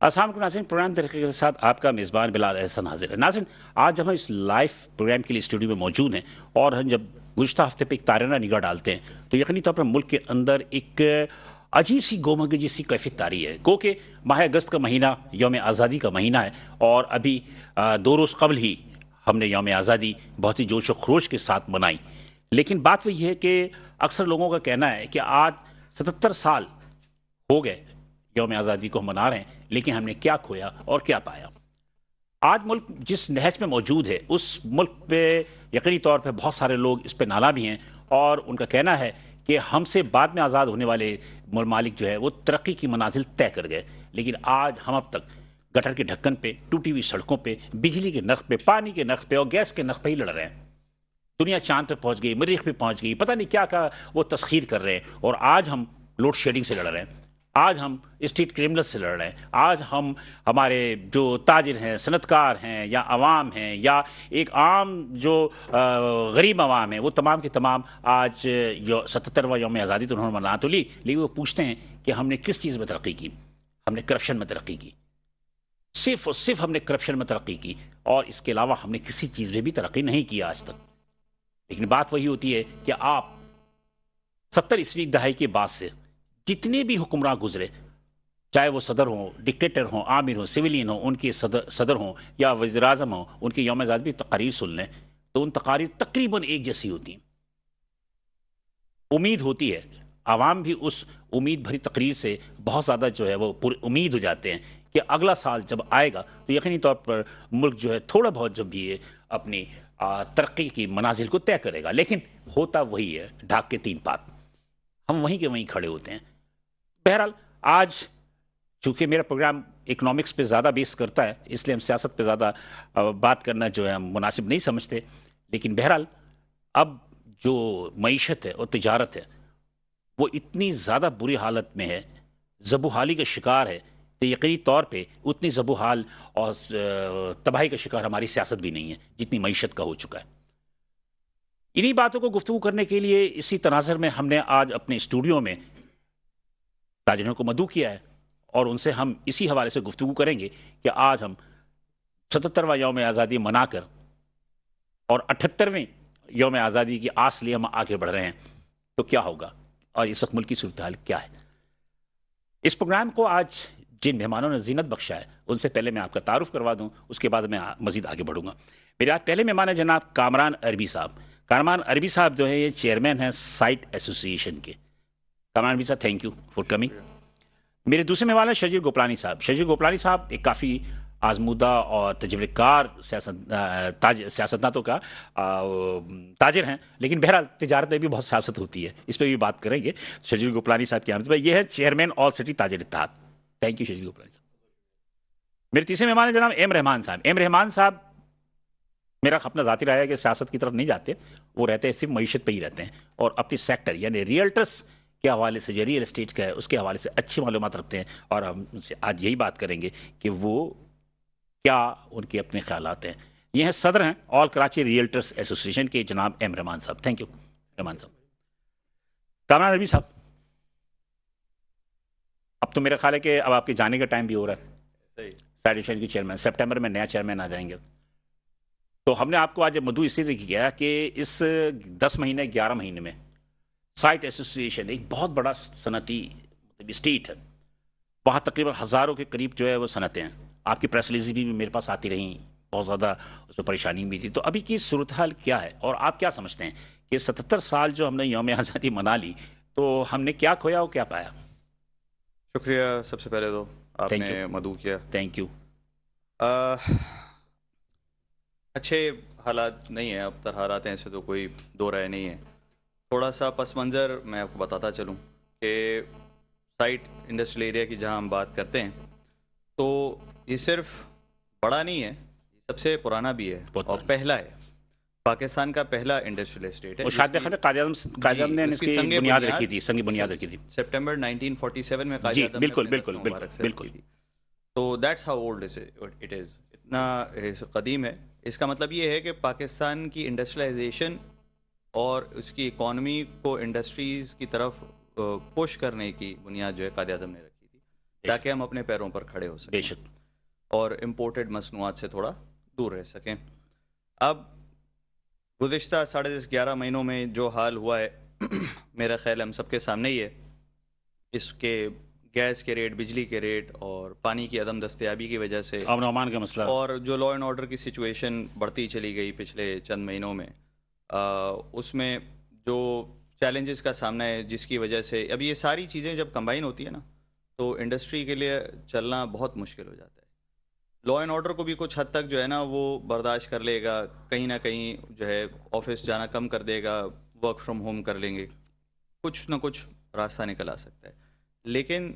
السلام علیکم ناظرین، پروگرام طریقے کے ساتھ آپ کا میزبان بلال احسن حاضر ہے۔ ناظرین، آج جب ہم اس لائیو پروگرام کے لیے اسٹوڈیو میں موجود ہیں اور ہم جب گزشتہ ہفتے پہ ایک تارانہ نگاہ ڈالتے ہیں تو یقینی طور پر ملک کے اندر ایک عجیب سی گومگجی سی کیفیت طاری ہے۔ گو کہ ماہ اگست کا مہینہ یوم آزادی کا مہینہ ہے اور ابھی 2 روز قبل ہی ہم نے یوم آزادی بہت ہی جوش و خروش کے ساتھ منائی، لیکن بات وہی ہے کہ اکثر لوگوں کا کہنا ہے کہ آج 77 سال ہو گئے یوم آزادی کو ہم منا رہے ہیں، لیکن ہم نے کیا کھویا اور کیا پایا۔ آج ملک جس نہج میں موجود ہے اس ملک پہ یقینی طور پہ بہت سارے لوگ اس پہ نالاں بھی ہیں اور ان کا کہنا ہے کہ ہم سے بعد میں آزاد ہونے والے ممالک جو ہے وہ ترقی کی منازل طے کر گئے، لیکن آج ہم اب تک گٹر کے ڈھکن پہ، ٹوٹی ہوئی سڑکوں پہ، بجلی کے نرخ پہ، پانی کے نرخ پہ اور گیس کے نرخ پہ ہی لڑ رہے ہیں۔ دنیا چاند پہ پہنچ گئی، مریخ پہ پہنچ گئی، پتہ نہیں کیا کا وہ تسخیر کر رہے ہیں، اور آج ہم لوڈ شیڈنگ سے لڑ رہے ہیں، آج ہم اسٹریٹ کرمنل سے لڑ رہے ہیں، آج ہم ہمارے جو تاجر ہیں، صنعت کار ہیں یا عوام ہیں یا ایک عام جو غریب عوام ہیں، وہ تمام کے تمام آج 77واں یوم آزادی تو انہوں نے منا تو لی، لیکن وہ پوچھتے ہیں کہ ہم نے کس چیز میں ترقی کی؟ ہم نے کرپشن میں ترقی کی، صرف اور صرف ہم نے کرپشن میں ترقی کی، اور اس کے علاوہ ہم نے کسی چیز میں بھی ترقی نہیں کی آج تک۔ لیکن بات وہی ہوتی ہے کہ آپ 70 عیسوی دہائی کے بعد سے جتنے بھی حکمراں گزرے، چاہے وہ صدر ہوں، ڈکٹیٹر ہوں، عامر ہوں، سویلین ہوں، ان کے صدر ہوں یا وزیر اعظم ہوں، ان کے یوم آزادی کی تقاریر سن لیں تو ان تقاریر تقریباً ایک جیسی ہوتی ہیں۔ امید ہوتی ہے، عوام بھی اس امید بھری تقریر سے بہت زیادہ جو ہے وہ پر امید ہو جاتے ہیں کہ اگلا سال جب آئے گا تو یقینی طور پر ملک جو ہے تھوڑا بہت جب بھی اپنی ترقی کی منازل کو طے کرے گا، لیکن ہوتا وہی ہے، ڈھاک کے 3 پات، ہم وہیں کے وہیں کھڑے ہوتے ہیں۔ بہرحال آج چونکہ میرا پروگرام اکنامکس پہ زیادہ بیس کرتا ہے، اس لیے ہم سیاست پہ زیادہ بات کرنا جو ہے ہم مناسب نہیں سمجھتے، لیکن بہرحال اب جو معیشت ہے اور تجارت ہے وہ اتنی زیادہ بری حالت میں ہے، زبوحالی کا شکار ہے کہ یقینی طور پہ اتنی زبوحال اور تباہی کا شکار ہماری سیاست بھی نہیں ہے جتنی معیشت کا ہو چکا ہے۔ انہی باتوں کو گفتگو کرنے کے لیے اسی تناظر میں ہم نے آج اپنے اسٹوڈیو میں تاجروں کو مدعو کیا ہے اور ان سے ہم اسی حوالے سے گفتگو کریں گے کہ آج ہم 77واں یوم آزادی منا کر اور 78ویں یوم آزادی کی آس لیے ہم آگے بڑھ رہے ہیں تو کیا ہوگا اور اس وقت ملک کی صورتحال کیا ہے۔ اس پروگرام کو آج جن مہمانوں نے زینت بخشا ہے ان سے پہلے میں آپ کا تعارف کروا دوں، اس کے بعد میں مزید آگے بڑھوں گا۔ میرے آج پہلے مہمان ہیں جناب کامران عربی صاحب۔ کامران عربی صاحب جو ہے یہ چیئرمین ہیں سائٹ ایسوسی ایشن کے۔ کامران عربی صاحب، تھینک یو فار کمنگ۔ میرے دوسرے مہمان ہیں شجیر گوپلانی صاحب۔ شجیر گوپلانی صاحب ایک کافی آزمودہ اور تجربہ کار سیاستدانوں کا تاجر ہیں، لیکن بہرحال تجارت میں بھی بہت سیاست ہوتی ہے، اس پہ بھی بات کریں گے۔ شجیر گوپلانی صاحب کی آمد، یہ ہے چیئرمین آل سٹی تاجر اتحاد۔ تھینک یو شجیر گوپلانی صاحب۔ میرے تیسرے مہمان ہیں جناب ایم رحمان صاحب۔ ایم رحمان صاحب میرا اپنا ذاتی رائے ہے کہ سیاست کی طرف نہیں جاتے، وہ رہتے ہیں صرف معیشت پہ ہی رہتے ہیں اور اپنی سیکٹر یعنی ریئلٹرس کے حوالے سے، جو ریئل اسٹیٹ کا ہے اس کے حوالے سے اچھی معلومات رکھتے ہیں، اور ہم ان سے آج یہی بات کریں گے کہ وہ کیا ان کے اپنے خیالات ہیں۔ یہ ہیں صدر ہیں آل کراچی ریئلٹرس ایسوسی ایشن کے جناب ایم رحمان صاحب۔ تھینک یو رحمان صاحب۔ کامران عربی صاحب، اب تو میرا خیال ہے کہ اب آپ کے جانے کا ٹائم بھی ہو رہا ہے، سائٹ ایشن کے چیئرمین، سپٹمبر میں نیا چیئرمین آ جائیں گے، تو ہم نے آپ کو آج مدعو اس لیے کیا کہ اس 10 مہینے 11 مہینے میں سائٹ ایسوسی ایشن ایک بہت بڑا صنعتی اسٹیٹ ہے، وہاں تقریباً ہزاروں کے قریب جو ہے وہ صنعتیں ہیں۔ آپ کی پریس ریلیز بھی میرے پاس آتی رہیں، بہت زیادہ اس میں پریشانی بھی تھی، تو ابھی کی صورتحال کیا ہے اور آپ کیا سمجھتے ہیں کہ 77 سال جو ہم نے یوم آزادی منا لی تو ہم نے کیا کھویا اور کیا پایا؟ شکریہ، سب سے پہلے تو آپ نے مدعو کیا، تھینک یو۔ اچھے حالات نہیں ہیں، اب تر حالات ہیں، ایسے تو کوئی دو رائے نہیں ہے۔ تھوڑا سا پس منظر میں آپ کو بتاتا چلوں کہ سائٹ انڈسٹریل ایریا کی جہاں ہم بات کرتے ہیں تو یہ صرف بڑا نہیں ہے، یہ سب سے پرانا بھی ہے اور پہلا ہے، پاکستان کا پہلا انڈسٹریل اسٹیٹ ہے۔ اور شاید قائد اعظم نے اس کی بنیاد رکھی تھی، سنگ بنیاد رکھی تھی سپٹمبر 1947 میں قائد اعظم نے بالکل۔ تو that's how old it is, اتنا قدیم ہے۔ اس کا مطلب یہ ہے کہ پاکستان کی انڈسٹریلائزیشن اور اس کی اکانومی کو انڈسٹریز کی طرف پش کرنے کی بنیاد جو ہے قائد اعظم نے رکھی تھی۔ تاکہ ہم اپنے پیروں پر کھڑے ہو سکیں بے شک. اور امپورٹڈ مصنوعات سے تھوڑا دور رہ سکیں. اب گزشتہ 10.5-11 مہینوں میں جو حال ہوا ہے میرا خیال ہم سب کے سامنے ہی ہے. اس کے گیس کے ریٹ، بجلی کے ریٹ اور پانی کی عدم دستیابی کی وجہ سے امن و امان کا مسئلہ اور جو لا اینڈ آرڈر کی سچویشن بڑھتی چلی گئی پچھلے چند مہینوں میں، اس میں جو چیلنجز کا سامنا ہے جس کی وجہ سے اب یہ ساری چیزیں جب کمبائن ہوتی ہیں نا تو انڈسٹری کے لیے چلنا بہت مشکل ہو جاتا ہے. لا اینڈ آرڈر کو بھی کچھ حد تک جو ہے نا وہ برداشت کر لے گا، کہیں نہ کہیں جو ہے آفس جانا کم کر دے گا، ورک فرام ہوم کر لیں گے، کچھ نہ کچھ راستہ نکل آ سکتا ہے. لیکن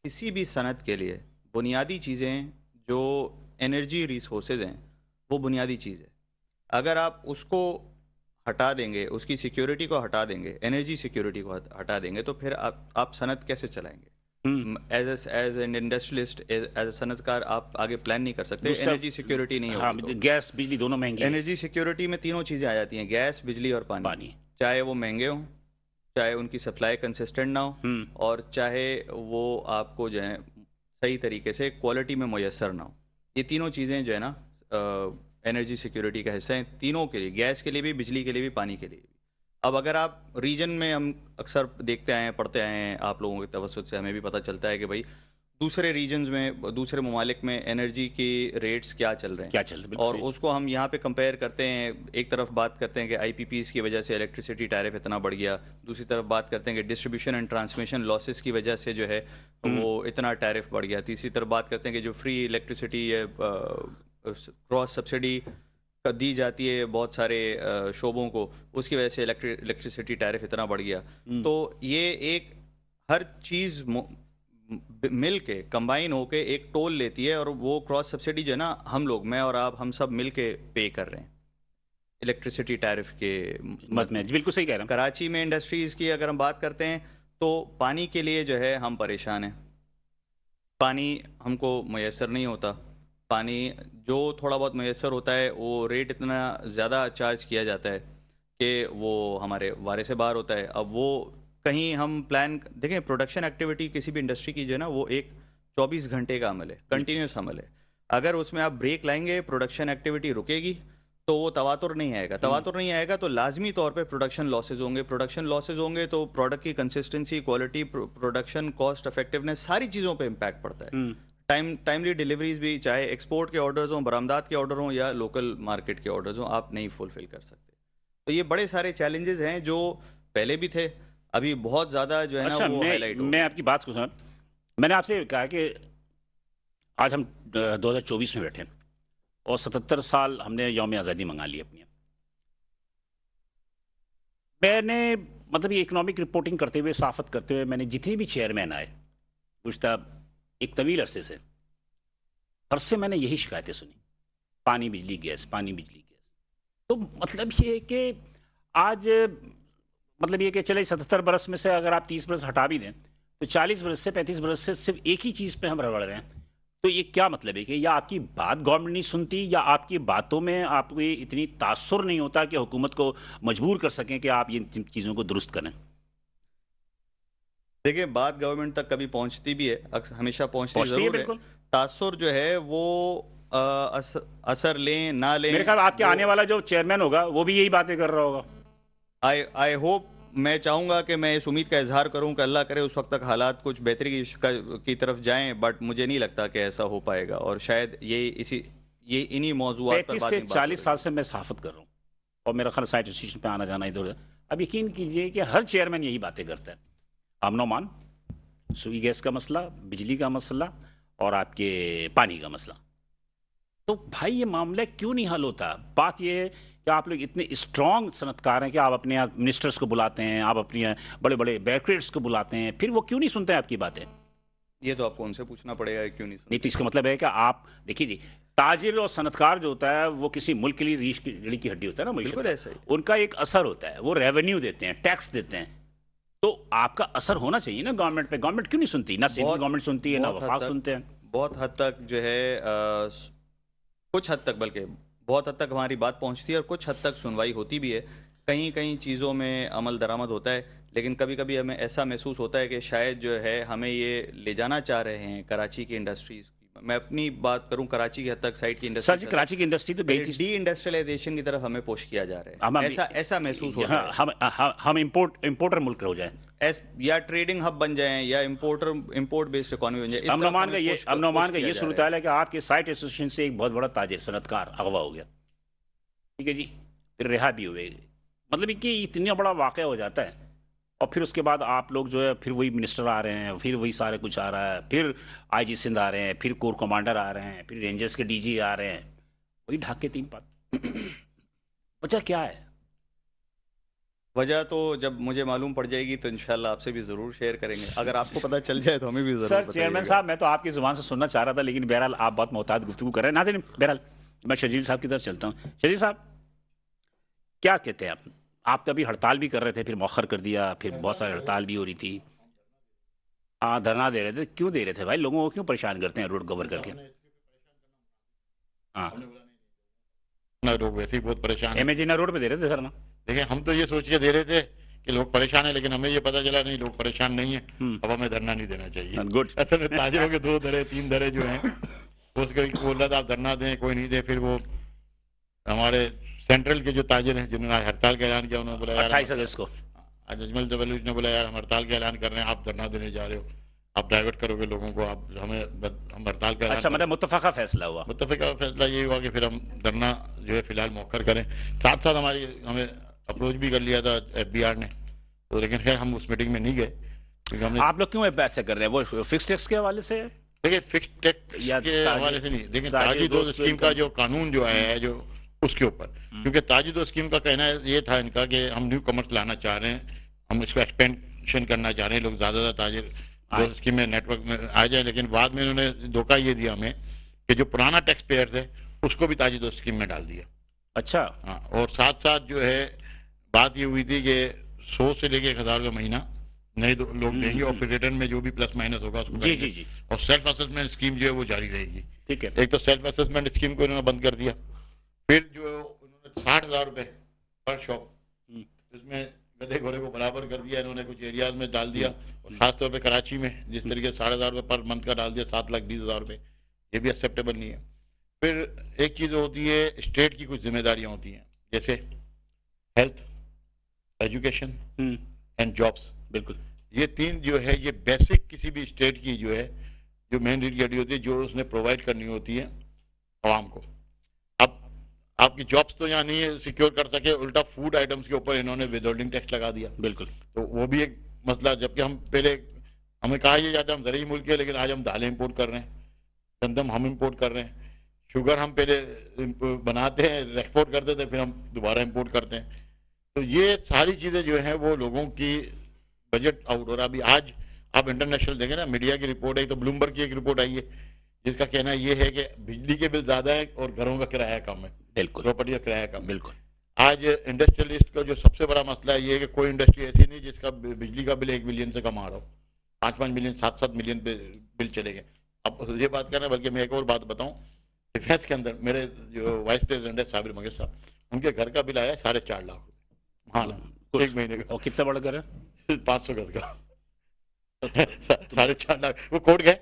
کسی بھی صنعت کے لیے بنیادی چیزیں جو انرجی ریسورسز ہیں وہ بنیادی چیز ہے. اگر آپ اس کو ہٹا دیں گے، اس کی سیکیورٹی کو ہٹا دیں گے، انرجی سیکیورٹی کو ہٹا دیں گے تو پھر آپ صنعت کیسے چلائیں گے؟ As an industrialist, as a صنعت کار آپ آگے پلان نہیں کر سکتے. انرجی سیکیورٹی نہیں ہوگی. گیس بجلی دونوں مہنگی. انرجی سیکیورٹی میں تینوں چیزیں آ جاتی ہیں، گیس، بجلی اور پانی. چاہے وہ مہنگے ہوں، چاہے ان کی سپلائی کنسسٹنٹ نہ ہو، اور چاہے وہ آپ کو جو ہے صحیح طریقے سے کوالٹی میں میسر نہ ہو. یہ تینوں چیزیں جو ہے نا انرجی سیکیورٹی کا حصہ ہیں تینوں کے لیے، گیس کے لیے بھی، بجلی کے لیے بھی، پانی کے لیے بھی. اب اگر آپ ریجن میں، ہم اکثر دیکھتے آئے ہیں، پڑھتے آئے ہیں، آپ لوگوں کے توسط سے ہمیں بھی پتہ چلتا ہے کہ بھائی دوسرے ریجنز میں، دوسرے ممالک میں انرجی کی ریٹس کیا چل رہے ہیں، اور اس کو ہم یہاں پہ کمپیئر کرتے ہیں. ایک طرف بات کرتے ہیں کہ آئی پی پیز کی وجہ سے الیکٹریسٹی ٹیرف اتنا بڑھ گیا، دوسری طرف بات کرتے ہیں کہ ڈسٹریبیوشن اینڈ ٹرانسمیشن لاسز کی وجہ سے جو ہے وہ اتنا ٹیرف بڑھ گیا، تیسری طرف بات کرتے ہیں کہ جو فری الیکٹریسٹی کراس سبسڈی دی جاتی ہے بہت سارے شعبوں کو، اس کی وجہ سے الیکٹریسٹی ٹیرف اتنا بڑھ گیا. تو یہ ایک ہر چیز مل کے کمبائن ہو کے ایک ٹول لیتی ہے، اور وہ کراس سبسڈی جو ہے نا ہم لوگ، میں اور آپ، ہم سب مل کے پے کر رہے ہیں الیکٹریسٹی ٹیرف کے مد میں. بالکل صحیح کہہ رہا ہوں. کراچی میں انڈسٹریز کی اگر ہم بات کرتے ہیں تو پانی کے لیے جو ہے ہم پریشان ہیں. پانی ہم کو میسر نہیں ہوتا. پانی جو تھوڑا بہت میسر ہوتا ہے وہ ریٹ اتنا زیادہ چارج کیا جاتا ہے کہ وہ ہمارے وارے سے باہر ہوتا ہے. اب وہ کہیں ہم پلان دیکھیں، پروڈکشن ایکٹیویٹی کسی بھی انڈسٹری کی جو ہے نا وہ ایک 24 گھنٹے کا عمل ہے، کنٹینیوس عمل ہے. اگر اس میں آپ بریک لائیں گے، پروڈکشن ایکٹیویٹی رکے گی تو وہ تواتر نہیں آئے گا. تواتر نہیں آئے گا تو لازمی طور پہ پروڈکشن لاسز ہوں گے. پروڈکشن لاسز ہوں گے تو پروڈکٹ کی consistency, quality, production cost effectiveness, ساری چیزوں پہ امپیکٹ پڑتا ہے. ٹائملی ڈیلیوریز بھی، چاہے ایکسپورٹ کے آرڈرز ہوں، برآمدات کے آرڈر ہوں، یا لوکل مارکیٹ کے آرڈرز ہوں، آپ نہیں فلفل کر سکتے. تو یہ بڑے سارے چیلنجز ہیں جو پہلے بھی تھے، ابھی بہت زیادہ جو ہے نا وہ ہائی لائٹ ہو. میں آپ کی بات کو سمجھ، میں نے آپ سے کہا کہ آج ہم 2024 میں بیٹھے اور 77 سال ہم نے یوم آزادی منگا لی اپنی. میں نے مطلب یہ اکنامک رپورٹنگ کرتے ہوئے، صحافت کرتے ہوئے، میں نے جتنے بھی چیئرمین آئے گزشتہ ایک طویل عرصے سے، ہر سے میں نے یہی شکایتیں سنی، پانی بجلی گیس، پانی بجلی گیس. تو مطلب یہ ہے کہ آج مطلب یہ کہ چلے 77 برس میں سے اگر آپ 30 برس ہٹا بھی دیں تو 40 برس سے 35 برس سے صرف ایک ہی چیز پہ ہم رگڑ رہے ہیں. تو یہ کیا مطلب ہے کہ یا آپ کی بات گورنمنٹ نہیں سنتی، یا آپ کی باتوں میں آپ کو اتنی تاثر نہیں ہوتا کہ حکومت کو مجبور کر سکیں کہ آپ یہ چیزوں کو درست کریں. دیکھیں، بات گورنمنٹ تک کبھی پہنچتی بھی ہے، ہمیشہ پہنچتی ضرور ہے. تاثر جو ہے وہ اثر لیں نہ لیں، میرے خیال آپ کے آنے والا جو چیئرمین ہوگا وہ بھی یہی باتیں کر رہا ہوگا. آئی ہوپ، میں چاہوں گا کہ میں اس امید کا اظہار کروں کہ اللہ کرے اس وقت تک حالات کچھ بہتری کی طرف جائیں، بٹ مجھے نہیں لگتا کہ ایسا ہو پائے گا. اور شاید یہ انہی موضوعات پر 35 سے 40 سال سے میں صحافت کر رہا ہوں اور میرا خیال سائٹ اسٹیشن پہ آنا جانا ادھر. اب یقین کیجئے کہ ہر چیئرمین یہی باتیں کرتا ہے، امن و امان، سوئی گیس کا مسئلہ، بجلی کا مسئلہ، اور آپ کے پانی کا مسئلہ. تو بھائی یہ معاملہ کیوں نہیں حل ہوتا؟ بات یہ ہے کہ آپ لوگ اتنے اسٹرانگ صنعت کار ہیں کہ آپ اپنے منسٹرز کو بلاتے ہیں، آپ اپنی بڑے بڑے بیوروکریٹس کو بلاتے ہیں، پھر وہ کیوں نہیں سنتے ہیں آپ کی باتیں؟ یہ تو آپ کو ان سے پوچھنا پڑے گا کیوں نہیں سنتے. نہیں تو اس کا مطلب ہے کہ آپ دیکھیے جی، تاجر اور صنعت کار جو ہوتا ہے وہ کسی ملک کے لیے ریڑھ کی ہڈی ہوتا ہے نا، بالکل ایسا ہی. ان کا ایک اثر ہوتا ہے، وہ ریونیو دیتے ہیں، ٹیکس دیتے ہیں. تو آپ کا اثر ہونا چاہیے نا گورنمنٹ پہ. گورنمنٹ کیوں نہیں سنتی؟ نہ سینٹرل گورنمنٹ سنتی ہے، نہ وفاق سنتے ہیں. بہت حد تک جو ہے کچھ حد تک، بلکہ بہت حد تک ہماری بات پہنچتی ہے اور کچھ حد تک سنوائی ہوتی بھی ہے. کہیں کہیں چیزوں میں عمل درآمد ہوتا ہے، لیکن کبھی کبھی ہمیں ایسا محسوس ہوتا ہے کہ شاید جو ہے ہمیں یہ لے جانا چاہ رہے ہیں کراچی کی انڈسٹریز. میں اپنی بات کروں کراچی کی حد تک، سائٹ کی سر انڈسٹری جی سے کراچی کی انڈسٹری تو گئی تھی. ڈی انڈسٹریلائزیشن کی طرف ہمیں پوش کیا جا رہا ہم ہے، ایسا محسوس ہوتا ہے. ہم امپورٹر ملک ہو جائیں. یا ٹریڈنگ ہب بن جائیں یا امپورٹ بیسڈ اکانومی بن جائے. امن امان کا یہ صورتحال ہے کہ آپ کے سائٹ ایسوسیشن سے ایک بہت بڑا تاجر صنعت کار اغوا ہو گیا، ٹھیک ہے جی، پھر رہا بھی ہوئے. مطلب کہ اتنا بڑا واقعہ ہو جاتا ہے، اور پھر اس کے بعد آپ لوگ جو ہے پھر وہی منسٹر آ رہے ہیں، پھر وہی سارے کچھ آ رہا ہے، پھر آئی جی سندھ آ رہے ہیں، پھر کور کمانڈر آ رہے ہیں، پھر رینجرز کے ڈی جی آ رہے ہیں، وہی ڈھاک کے 3 پات. وجہ کیا ہے؟ وجہ تو جب مجھے معلوم پڑ جائے گی تو انشاءاللہ آپ سے بھی ضرور شیئر کریں گے. اگر آپ کو پتہ چل جائے تو ہمیں بھی ضرور سر بتائیے چیئرمین گا. صاحب میں تو آپ کی زبان سے سننا چاہ رہا تھا، لیکن بہرحال آپ بہت محتاط گفتگو کر رہے ہیں. ناظرین بہرحال میں شجیل صاحب کی طرف چلتا ہوں. شجیل صاحب کیا کہتے ہیں آپ تو ابھی ہڑتال بھی کر رہے تھے، پھر مؤخر کر دیا، پھر بہت ساری ہڑتال بھی ہو رہی تھی. ہاں دھرنا دے رہے تھے، کیوں دے رہے تھے بھائی؟ لوگوں کو کیوں پریشان کرتے ہیں روڈ کور کر کے؟ ہاں لوگ ویسے ہی بہت پریشان ایم اے جینا روڈ پہ دے رہے تھے دھرنا. دیکھیں ہم تو یہ سوچ کے دے رہے تھے کہ لوگ پریشان ہیں، لیکن ہمیں یہ پتا چلا نہیں لوگ پریشان نہیں ہیں، اب ہمیں دھرنا نہیں دینا چاہیے. گڈ. اصل میں تاجروں کے 2 دھرے 3 دھرے جو ہیں اس کے بول رہا تھا آپ دھرنا دیں، کوئی نہیں دے. پھر وہ ہمارے سینٹرل کے جو تاجر ہیں جنہوں نے ہڑتال کا اعلان کیا، انہوں نے بولا 28 اگست کو اجمل تبلوچ نے بولا یار ہم ہڑتال کا اعلان کر رہے ہیں، آپ دھرنا دینے جا رہے ہو، آپ ڈائیورٹ کرو گے لوگوں کو، آپ ہم ہڑتال کا اچھا مطلب متفقہ فیصلہ ہوا. متفقہ فیصلہ یہی ہوا کہ پھر ہم دھرنا جو ہے فی الحال مؤخر کریں. ساتھ ساتھ ہمیں اپروچ بھی کر لیا تھا ایف بی آر نے، تو لیکن خیر ہم اس میٹنگ میں نہیں گئے کیونکہ ہم نے. آپ لوگ کیوں ایسے کر رہے ہیں؟ وہ فکس ٹیکس کے حوالے سے؟ دیکھیں فکس ٹیکس کے حوالے سے نہیں، دیکھیں تاجر دوست اسکیم کا جو قانون جو آیا ہے جو اس کے اوپر، کیونکہ تاجر دوست اسکیم کا کہنا یہ تھا ان کا کہ ہم نیو کمرس لانا چاہ رہے ہیں، ہم اس کو ایکسپینشن کرنا چاہ رہے ہیں، لوگ زیادہ زیادہ تاجر دوست اسکیم میں نیٹ ورک میں آ جائیں. لیکن بعد میں انہوں نے دھوکہ یہ دیا ہمیں کہ جو پرانا ٹیکس پیئر تھے اس کو بھی تاجر دوست اسکیم میں ڈال دیا. اچھا. ہاں، اور ساتھ ساتھ جو ہے بات یہ ہوئی تھی کہ 100 سے لے کے 1000 روپے مہینہ نئے لوگ دیں گے، اور پھر ریٹرن میں جو بھی پلس مائنس ہوگا اس کو جی جی جی. اور سیلف اسسمنٹ اسکیم جو ہے وہ جاری رہے گی. ٹھیک ہے. ایک تو سیلف اسسمنٹ اسکیم کو انہوں نے بند کر دیا، پھر جو انہوں نے 60,000 روپے پر شاپ، اس میں گدھے گھوڑے کو برابر کر دیا انہوں نے، کچھ ایریاز میں ڈال دیا، اور خاص طور پہ کراچی میں جس طریقے سے 60,000 روپے پر منتھ کا ڈال دیا، 7,20,000 روپے، یہ بھی ایکسیپٹیبل نہیں ہے. پھر ایک چیز ہوتی ہے اسٹیٹ کی کچھ ذمہ داریاں ہوتی ہیں، جیسے ہیلتھ، ایجوکیشن اینڈ جابس. بالکل. یہ 3 جو ہے یہ بیسک کسی بھی اسٹیٹ کی جو ہے جو مین ریڈی ہوتی ہے، جو اس نے پرووائڈ کرنی ہوتی ہے عوام کو. اب آپ کی جابس تو یہاں نہیں سیکیور کر سکے، الٹا فوڈ آئٹمس کے اوپر انہوں نے ود ہولڈنگ ٹیکس لگا دیا. بالکل. تو وہ بھی ایک مسئلہ، جبکہ ہم پہلے ہمیں کہا یہ جاتا ہے ہم زرعی ملک ہے، لیکن آج ہم دالیں امپورٹ کر رہے ہیں، گندم ہم امپورٹ کر رہے ہیں، شوگر ہم پہلے بناتے ہیں ایکسپورٹ کرتے تھے، پھر ہم دوبارہ امپورٹ کرتے ہیں. تو یہ ساری چیزیں جو ہیں وہ لوگوں کی بجٹ آؤٹ ہو رہا. ابھی آج آپ انٹرنیشنل دیکھیں نا، میڈیا کی رپورٹ ہے، تو بلومبرگ کی ایک رپورٹ آئی ہے جس کا کہنا یہ ہے کہ بجلی کے بل زیادہ ہے اور گھروں کا کرایہ کم ہے. بالکل. پراپرٹی کا کرایہ کم. بالکل. آج انڈسٹریلسٹ کا جو سب سے بڑا مسئلہ یہ ہے کہ کوئی انڈسٹری ایسی نہیں جس کا بجلی کا بل 1 ملین سے کم آ رہا ہو، 5 ملین 7 ملین پہ بل چلے گئے. اب یہ بات کرنا ہے، بلکہ میں ایک اور بات بتاؤں، ڈیفینس کے اندر میرے جو وائس پریزیڈنٹ ہے صابر مگر صاحب، ان کے گھر کا بل آیا 4.5 لاکھ روپے. ہاں ایک مہینے کا. اور کتنا بڑا گھر ہے؟ 500 گز کا. 4.5 لاکھ وہ کوٹ گئے.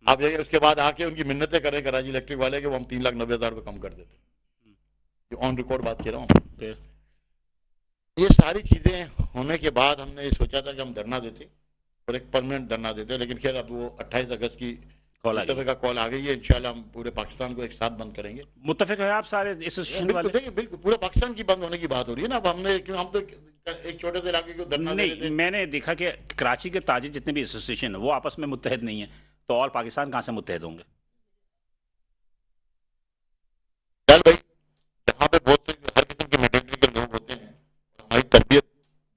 آپ اس کے بعد آ کے ان کی منتیں کریں کراچی الیکٹرک والے کہ وہ ہم 3,90,000 روپے کم کر دیتے. یہ آن ریکارڈ بات کہہ رہا ہوں. یہ ساری چیزیں ہونے کے بعد ہم نے یہ سوچا تھا کہ ہم دھرنا دیتے اور ایک پرماننٹ دھرنا دیتے، لیکن خیر اب وہ 28 اگست کی متفقہ کال آ گئی ہے. انشاءاللہ ہم پورے پاکستان کو ایک ساتھ بند کریں گے. متفق ہے آپ سارے ایسوسیشن والے؟ دیکھیں بالکل پورے پاکستان کی بند ہونے کی بات ہو رہی ہے نا. اب ہم تو ایک چھوٹے سے علاقے کو دھرنا دے رہے تھے. میں نے دیکھا کہ کراچی کے تاجر جتنے بھی ایسوسیشن ہیں وہ آپس میں متحد نہیں ہیں، تو آل پاکستان کہاں سے متحد ہوں گے؟ چل بھائی، جہاں پہ بہت سے ہر قسم کے میٹنری کے لوگ ہوتے ہیں، ہماری تربیت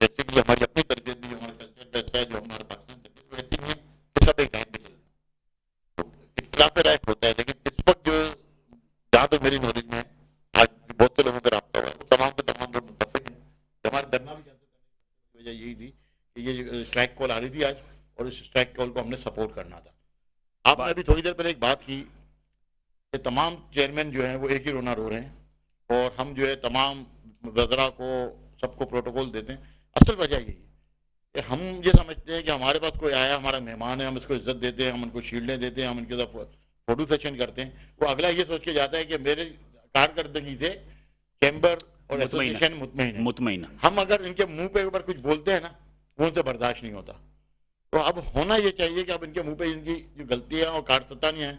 جیسے کہ ہماری اپنی تربیت بھی، ہمارا کلچر ایسا ہے جو ہمارا پاکستان سے ویسی ہے کہ سب ایک لائن پہ چلتے ہیں. اختلاف رائے ہوتا ہے، لیکن اس وقت جو جہاں تک میری نالج میں آج بہت سے لوگوں کا رابطہ ہوا ہے، وہ تمام کے تمام لوگ متفق ہیں. ہمارا دھرنا بھی کینسل کرنے کی وجہ یہی تھی کہ یہ اسٹرائک کال آ رہی تھی آج، اور اس اسٹرائک کال کو ہم نے سپورٹ کرنا تھا. آپ نے ابھی تھوڑی دیر پہلے ایک بات کی کہ تمام چیئرمین جو ہیں وہ ایک ہی رونا رو رہے ہیں، اور ہم جو ہے تمام وزراء کو سب کو پروٹوکول دیتے ہیں. اصل وجہ یہی ہے کہ ہم یہ سمجھتے ہیں کہ ہمارے پاس کوئی آیا ہمارا مہمان ہے, ہم اس کو عزت دیتے ہیں, ہم ان کو شیلڈیں دیتے ہیں, ہم ان کے ساتھ فوٹو سیشن کرتے ہیں. وہ اگلا یہ سوچ کے جاتا ہے کہ میرے کارکردگی سے چیمبر اور ایسوسیشن مطمئن. ہم اگر ان کے منہ پہ اوپر کچھ بولتے ہیں نا, وہ ان سے برداشت نہیں ہوتا. تو اب ہونا یہ چاہیے کہ اب ان کے منہ پہ ان کی جو غلطیاں اور کارستانیاں ہیں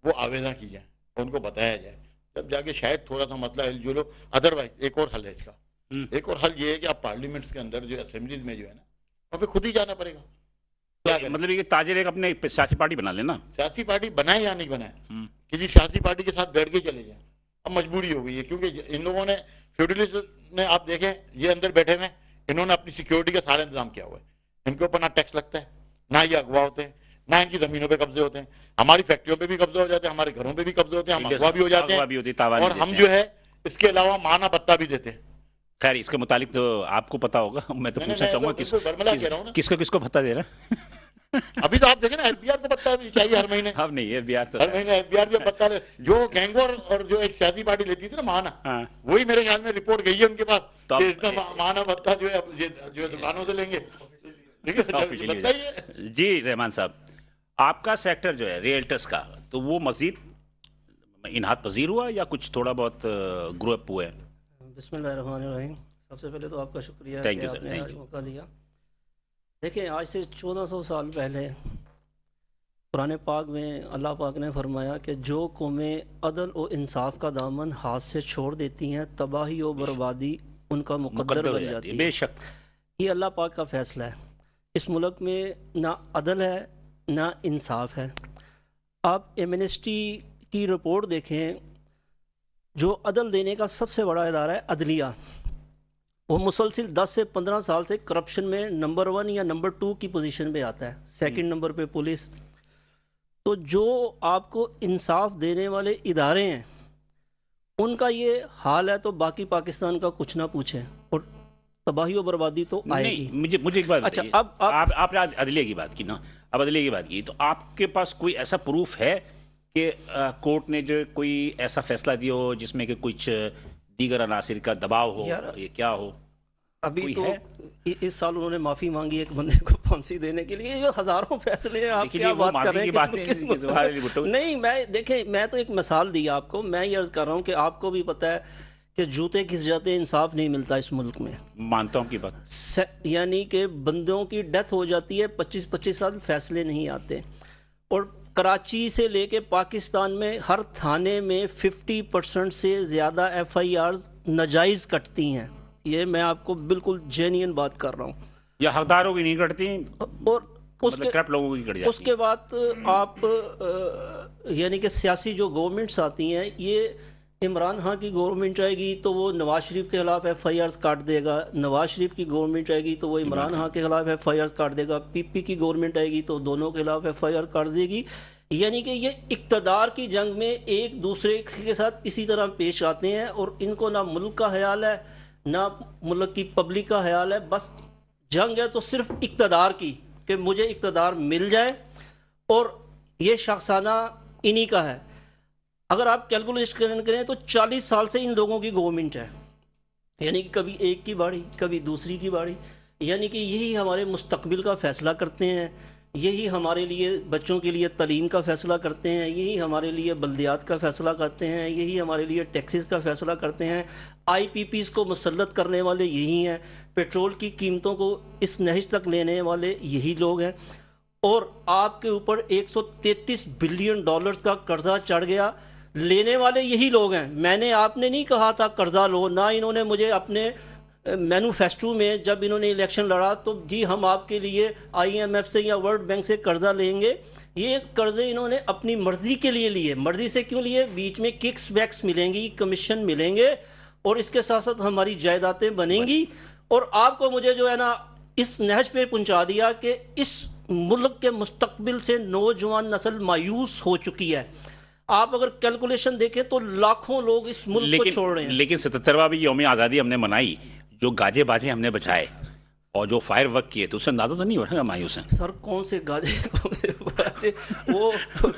وہ آویزاں کی جائیں اور ان کو بتایا جائے, تب جا کے شاید تھوڑا سا مسئلہ ہل جلو. ادروائز ایک اور حل ہے اس کا, ایک اور حل یہ ہے کہ آپ پارلیمنٹس کے اندر جو اسمبلیز میں جو ہے نا وہاں پہ خود ہی جانا پڑے گا. مطلب یہ تاجر ایک اپنے سیاسی پارٹی بنا لینا, سیاسی پارٹی بنائے یا نہیں بنائے, کسی سیاسی پارٹی کے ساتھ بیٹھ کے چلے جائیں. اب مجبوری ہو گئی ہے کیونکہ ان لوگوں نے فیوڈلسٹ نے, آپ دیکھیں یہ اندر بیٹھے ہوئے, انہوں نے اپنی سیکیورٹی کا سارا انتظام کیا ہوا ہے. ان کے اوپر نہ ٹیکس لگتا ہے, نہ یہ اغوا ہوتے ہیں, نہ ان کی زمینوں پہ قبضے ہوتے ہیں. ہماری فیکٹریوں پہ بھی قبضے ہو جاتے ہیں, ہمارے گھروں پہ بھی قبضے ہوتے ہیں, ہم اغوا بھی ہو جاتے ہیں, اور ہم جو ہے اس کے علاوہ مانا پتہ بھی دیتے ہیں. خیر اس کے متعلق تو آپ کو پتا ہوگا, میں تو پوچھنا چاہوں گا کس کو پتہ دے رہا. ابھی تو آپ دیکھیں نا ایف بی آر کو پتہ چاہیے ہر مہینے. اب نہیں, ایف بی آر ہر مہینے ایف بی آر جو پتہ جو گینگور اور جو ایک سیاسی پارٹی لیتی تھی نا مانا, وہی میرے خیال میں رپورٹ گئی ہے ان کے پاس کہ اس کا مانا پتہ جو ہے جو دکانوں سے لیں گے. جی رحمان صاحب, آپ کا سیکٹر جو ہے ریئلٹرز کا, تو وہ مزید انحاط پذیر ہوا یا کچھ تھوڑا بہت گرو اپ ہوئے؟ بسم اللہ الرحمن الرحیم. سب سے پہلے تو آپ کا شکریہ کہ آپ نے آج موقع دیا. دیکھیں آج سے 1400 سال پہلے قرآن پاک میں اللہ پاک نے فرمایا کہ جو قومیں عدل و انصاف کا دامن ہاتھ سے چھوڑ دیتی ہیں تباہی و بربادی ان کا مقدر بن جاتی ہے. بے شک یہ اللہ پاک کا فیصلہ ہے. اس ملک میں نہ عدل ہے نہ انصاف ہے. آپ ایمنسٹی کی رپورٹ دیکھیں, جو عدل دینے کا سب سے بڑا ادارہ ہے عدلیہ, وہ مسلسل 10 سے 15 سال سے کرپشن میں نمبر 1 یا نمبر 2 کی پوزیشن پہ آتا ہے. سیکنڈ نمبر پہ پولیس. تو جو آپ کو انصاف دینے والے ادارے ہیں ان کا یہ حال ہے تو باقی پاکستان کا کچھ نہ پوچھیں, اور تباہی و بربادی تو آئے گی. مجھے ایک بات, اچھا اب آپ نے عدلیہ کی بات کی نا, اب عدلیہ کی بات کی تو آپ کے پاس کوئی ایسا پروف ہے کہ کورٹ نے جو کوئی ایسا فیصلہ دیا ہو جس میں کہ کچھ دیگر عناصر کا دباؤ ہو, یہ کیا ہو؟ ابھی تو اس سال انہوں نے معافی مانگی ایک بندے کو پھانسی دینے کے لیے. یہ ہزاروں فیصلے ہیں, آپ کیا بات کر رہے ہیں؟ نہیں میں دیکھیں, میں تو ایک مثال دی آپ کو. میں یہ عرض کر رہا ہوں کہ آپ کو بھی پتہ ہے کہ جوتے گھس جاتے ہیں, انصاف نہیں ملتا اس ملک میں. مانتا ہوں کی بات, یعنی کہ بندوں کی ڈیتھ ہو جاتی ہے 25-25 سال فیصلے نہیں آتے. اور کراچی سے لے کے پاکستان میں ہر تھانے میں 50% سے زیادہ FIRs ناجائز کٹتی ہیں. یہ میں آپ کو بالکل جینین بات کر رہا ہوں. یا حقداروں کی نہیں کٹتی اور کرپٹ لوگوں کی کٹ جاتی. اس کے بعد آپ یعنی کہ سیاسی جو گورنمنٹس آتی ہیں, یہ عمران خان کی گورنمنٹ آئے گی تو وہ نواز شریف کے خلاف FIRs کاٹ دے گا, نواز شریف کی گورنمنٹ آئے گی تو وہ عمران خان کے خلاف FIRs کاٹ دے گا, PP کی گورنمنٹ آئے گی تو دونوں کے خلاف FIR کاٹ دے گی. یعنی کہ یہ اقتدار کی جنگ میں ایک دوسرے کے ساتھ اسی طرح پیش آتے ہیں, اور ان کو نہ ملک کا خیال ہے نہ ملک کی پبلک کا خیال ہے. بس جنگ ہے تو صرف اقتدار کی, کہ مجھے اقتدار مل جائے, اور یہ شخصانہ انہی کا ہے. اگر آپ کیلکولیشن کریں تو 40 سال سے ان لوگوں کی گورنمنٹ ہے, یعنی کہ کبھی ایک کی باری کبھی دوسری کی باری. یعنی کہ یہی ہمارے مستقبل کا فیصلہ کرتے ہیں, یہی ہمارے لیے بچوں کے لیے تعلیم کا فیصلہ کرتے ہیں, یہی ہمارے لیے بلدیات کا فیصلہ کرتے ہیں, یہی ہمارے لیے ٹیکسز کا فیصلہ کرتے ہیں. IPPs کو مسلط کرنے والے یہی ہیں, پیٹرول کی قیمتوں کو اس نہج تک لینے والے یہی لوگ ہیں. اور آپ کے اوپر $133 بلین کا قرضہ چڑھ گیا, لینے والے یہی لوگ ہیں. میں نے آپ نے نہیں کہا تھا قرضہ لو, نہ انہوں نے مجھے اپنے مینوفیسٹو میں جب انہوں نے الیکشن لڑا تو جی ہم آپ کے لیے IMF سے یا ورلڈ بینک سے قرضہ لیں گے. یہ قرضے انہوں نے اپنی مرضی کے لیے لیے. مرضی سے کیوں لیے؟ بیچ میں ککس بیکس ملیں گی, کمیشن ملیں گے, اور اس کے ساتھ ساتھ ہماری جائیدادیں بنیں گی. اور آپ کو مجھے جو ہے نا اس نہج پہ پہنچا دیا کہ اس ملک کے مستقبل سے نوجوان نسل مایوس ہو چکی ہے. آپ اگر کیلکولیشن دیکھیں تو لاکھوں لوگ اس ملک کو چھوڑ رہے ہیں. لیکن 77واں بھی یوم آزادی ہم نے منائی, جو گاجے باجے ہم نے بچائے, اور جو فائر ورک کیے تو اس سے اندازہ تو نہیں ہو رہا مایوس ہیں سر کون سے گاجے کون سے باجے وہ